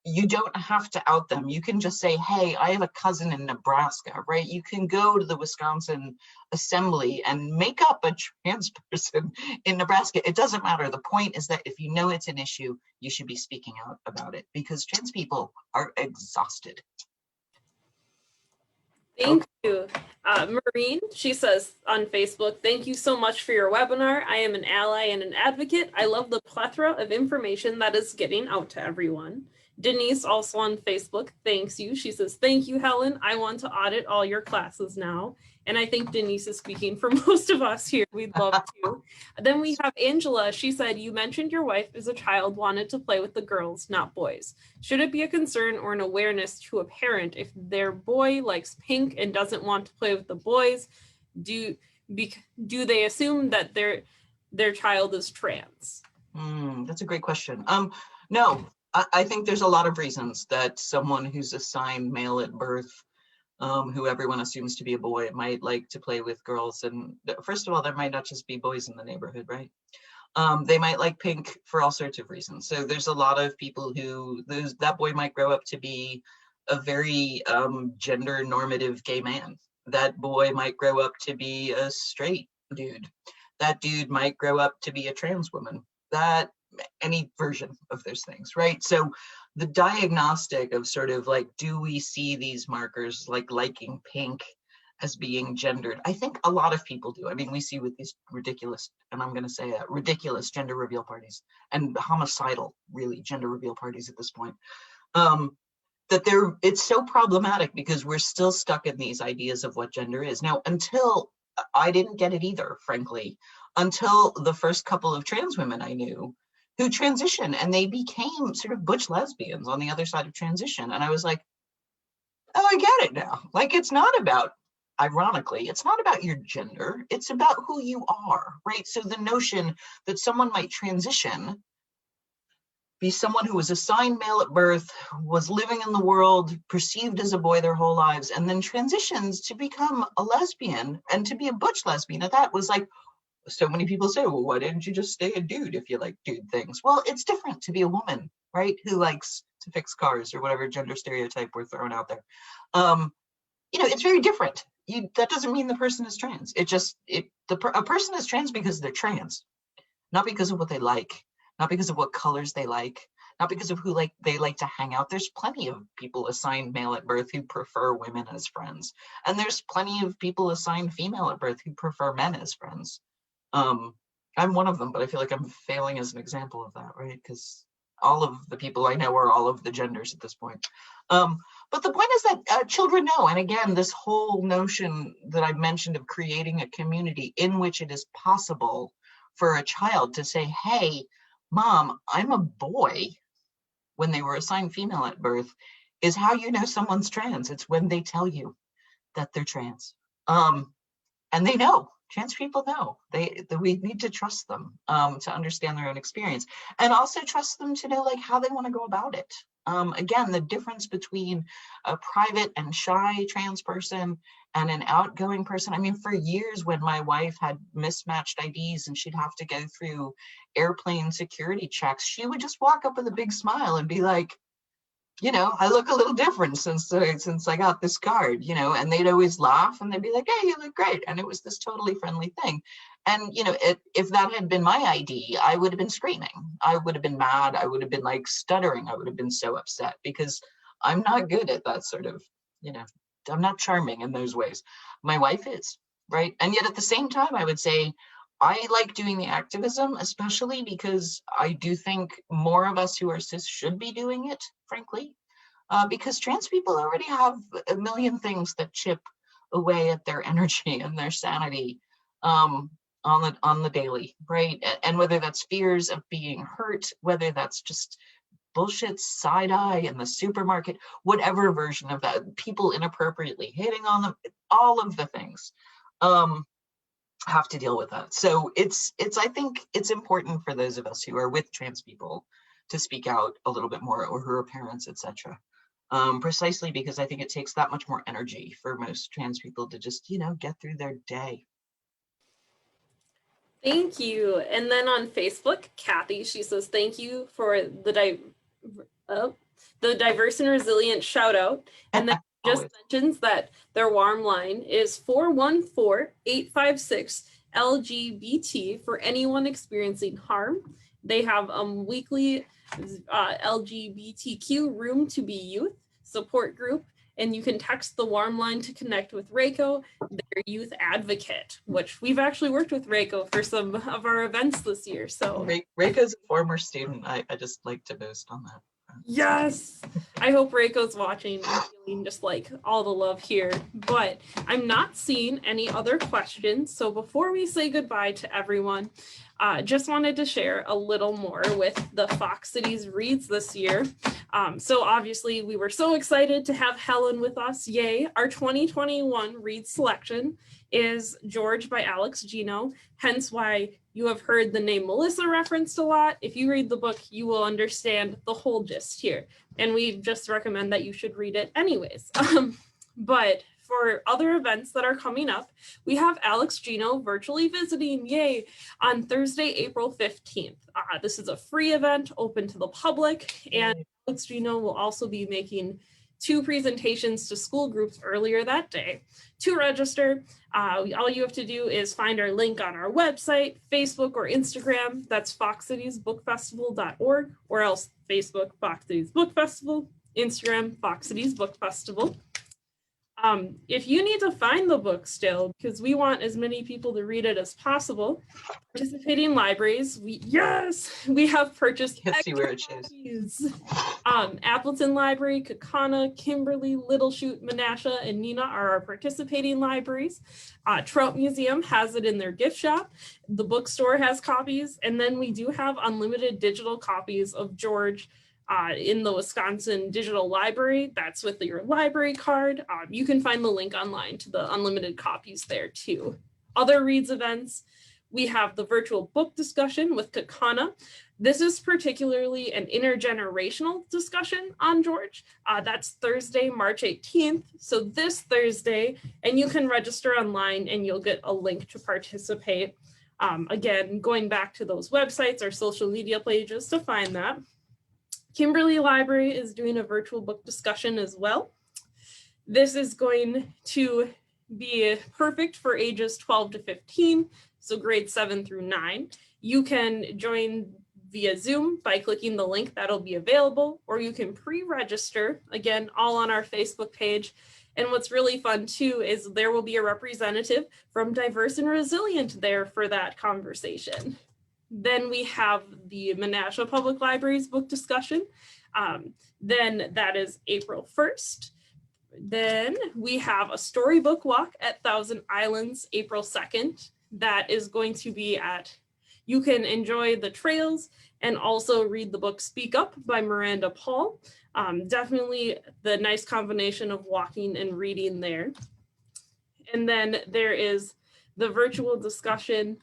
You don't have to out them. You can just say, hey, I have a cousin in Nebraska, right? You can go to the Wisconsin Assembly and make up a trans person in Nebraska. It doesn't matter. The point is that if you know it's an issue, you should be speaking out about it because trans people are exhausted. Thank you. Maureen, she says on Facebook, thank you so much for your webinar. I am an ally and an advocate. I love the plethora of information that is getting out to everyone. Denise, also on Facebook, thanks you. She says, thank you, Helen. I want to audit all your classes now. And I think Denise is speaking for most of us here. We'd love to. Then we have Angela. She said, you mentioned your wife as a child wanted to play with the girls, not boys. Should it be a concern or an awareness to a parent if their boy likes pink and doesn't want to play with the boys? Do they assume that their child is trans? That's a great question. No. I think there's a lot of reasons that someone who's assigned male at birth, who everyone assumes to be a boy, might like to play with girls. And first of all, there might not just be boys in the neighborhood, right? They might like pink for all sorts of reasons. So there's a lot of people that boy might grow up to be a very gender normative gay man. That boy might grow up to be a straight dude. That dude might grow up to be a trans woman. Any version of those things, right? So the diagnostic of sort of like, do we see these markers like liking pink as being gendered? I think a lot of people do. I mean, we see with these ridiculous, and I'm going to say ridiculous gender reveal parties and homicidal, really, gender reveal parties at this point, that it's so problematic because we're still stuck in these ideas of what gender is. Now, until I didn't get it either, frankly, until the first couple of trans women I knew who transition and they became sort of butch lesbians on the other side of transition. And I was like, oh, I get it now. Like, it's not about, ironically, it's not about your gender. It's about who you are, right? So the notion that someone might transition, be someone who was assigned male at birth, was living in the world, perceived as a boy their whole lives, and then transitions to become a lesbian and to be a butch lesbian. And that was like, so many people say, well, why didn't you just stay a dude if you like dude things? Well, it's different to be a woman, right? Who likes to fix cars or whatever gender stereotype we're throwing out there. It's very different. That doesn't mean the person is trans. A person is trans because they're trans, not because of what they like, not because of what colors they like, not because of who they like to hang out. There's plenty of people assigned male at birth who prefer women as friends. And there's plenty of people assigned female at birth who prefer men as friends. I'm one of them, but I feel like I'm failing as an example of that, right? Because all of the people I know are all of the genders at this point. But the point is that children know. And again, this whole notion that I mentioned of creating a community in which it is possible for a child to say, hey, Mom, I'm a boy, when they were assigned female at birth, is how you know someone's trans. It's when they tell you that they're trans. And they know. Trans people know. We need to trust them to understand their own experience, and also trust them to know how they want to go about it. Again, the difference between a private and shy trans person and an outgoing person. I mean, for years when my wife had mismatched IDs and she'd have to go through airplane security checks, she would just walk up with a big smile and be like, I look a little different since I got this card, and they'd always laugh and they'd be like, hey, you look great. And it was this totally friendly thing. And, if that had been my ID, I would have been screaming. I would have been mad. I would have been stuttering. I would have been so upset because I'm not good at that sort of, I'm not charming in those ways. My wife is, right? And yet at the same time, I would say, I like doing the activism, especially because I do think more of us who are cis should be doing it, frankly, because trans people already have a million things that chip away at their energy and their sanity on the daily, right? And whether that's fears of being hurt, whether that's just bullshit side eye in the supermarket, whatever version of that, people inappropriately hitting on them, all of the things. Have to deal with that. So I think it's important for those of us who are with trans people to speak out a little bit more, or who are parents, etc. Precisely because I think it takes that much more energy for most trans people to just, get through their day. Thank you. And then on Facebook, Kathy, she says, thank you for the diverse and resilient shout out. And then just mentions that their warm line is 414-856-LGBT for anyone experiencing harm. They have weekly LGBTQ Room to Be Youth support group, and you can text the warm line to connect with Reiko, their youth advocate, which we've actually worked with Reiko for some of our events this year. So Reiko's a former student. I just like to boast on that. Yes, I hope Reiko's watching and feeling just all the love here, but I'm not seeing any other questions. So before we say goodbye to everyone, just wanted to share a little more with the Fox Cities Reads this year. So obviously we were so excited to have Helen with us. Yay. Our 2021 read selection is George by Alex Gino, hence why you have heard the name Melissa referenced a lot. If you read the book, you will understand the whole gist here. And we just recommend that you should read it anyways. But for other events that are coming up, we have Alex Gino virtually visiting, yay, on Thursday, April 15th. This is a free event open to the public, and Alex Gino will also be making 2 presentations to school groups earlier that day. To register, all you have to do is find our link on our website, Facebook, or Instagram. That's foxcitiesbookfestival.org, or else Facebook, Fox Cities Book Festival, Instagram, Fox Cities Book Festival. If you need to find the book still, because we want as many people to read it as possible, participating libraries, we have purchased Can't see where it shows. copies. Appleton Library, Kakana, Kimberly, Little Chute, Menasha, and Neenah are our participating libraries. Trout Museum has it in their gift shop. The bookstore has copies, and then we do have unlimited digital copies of George in the Wisconsin Digital Library. That's with your library card. You can find the link online to the unlimited copies there too. Other Reads events, we have the virtual book discussion with Kakana. This is particularly an intergenerational discussion on George. That's Thursday, March 18th. So this Thursday, and you can register online and you'll get a link to participate. Again, going back to those websites or social media pages to find that. Kimberly Library is doing a virtual book discussion as well. This is going to be perfect for ages 12 to 15, so grades 7 through 9. You can join via Zoom by clicking the link that'll be available, or you can pre-register, again, all on our Facebook page. And what's really fun too is there will be a representative from Diverse and Resilient there for that conversation. Then we have the Menasha Public Library's book discussion. Then that is April 1st. Then we have a storybook walk at Thousand Islands, April 2nd. That is going to be you can enjoy the trails and also read the book Speak Up by Miranda Paul. Definitely the nice combination of walking and reading there. And then there is the virtual discussion,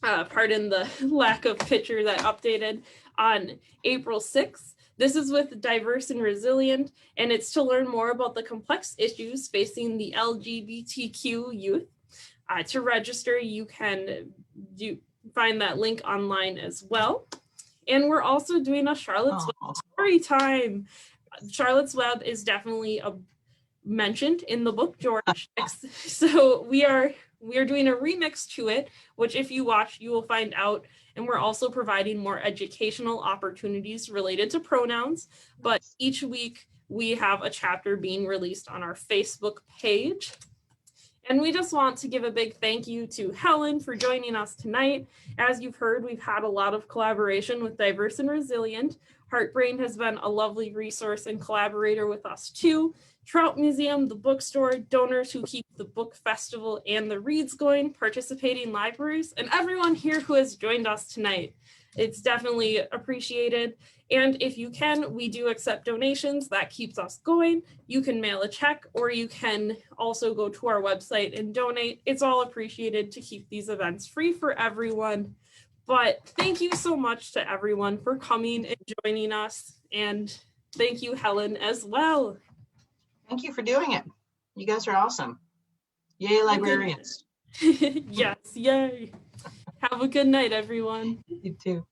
pardon the lack of picture that updated, on April 6th. This is with Diverse and Resilient, and it's to learn more about the complex issues facing the LGBTQ youth. To register, you can find that link online as well. And we're also doing a Charlotte's Web story time. Charlotte's Web is definitely mentioned in the book George. So we are doing a remix to it, which if you watch, you will find out. And we're also providing more educational opportunities related to pronouns. But each week we have a chapter being released on our Facebook page. And we just want to give a big thank you to Helen for joining us tonight. As you've heard, we've had a lot of collaboration with Diverse and Resilient. Heartbrain has been a lovely resource and collaborator with us too. Trout Museum, the bookstore, donors who keep the book festival and the reads going, participating libraries, and everyone here who has joined us tonight. It's definitely appreciated. And if you can, we do accept donations. That keeps us going. You can mail a check, or you can also go to our website and donate. It's all appreciated to keep these events free for everyone. But thank you so much to everyone for coming and joining us. And thank you, Helen, as well. Thank you for doing it. You guys are awesome. Yay, librarians. Yes, yay. Have a good night, everyone. You too.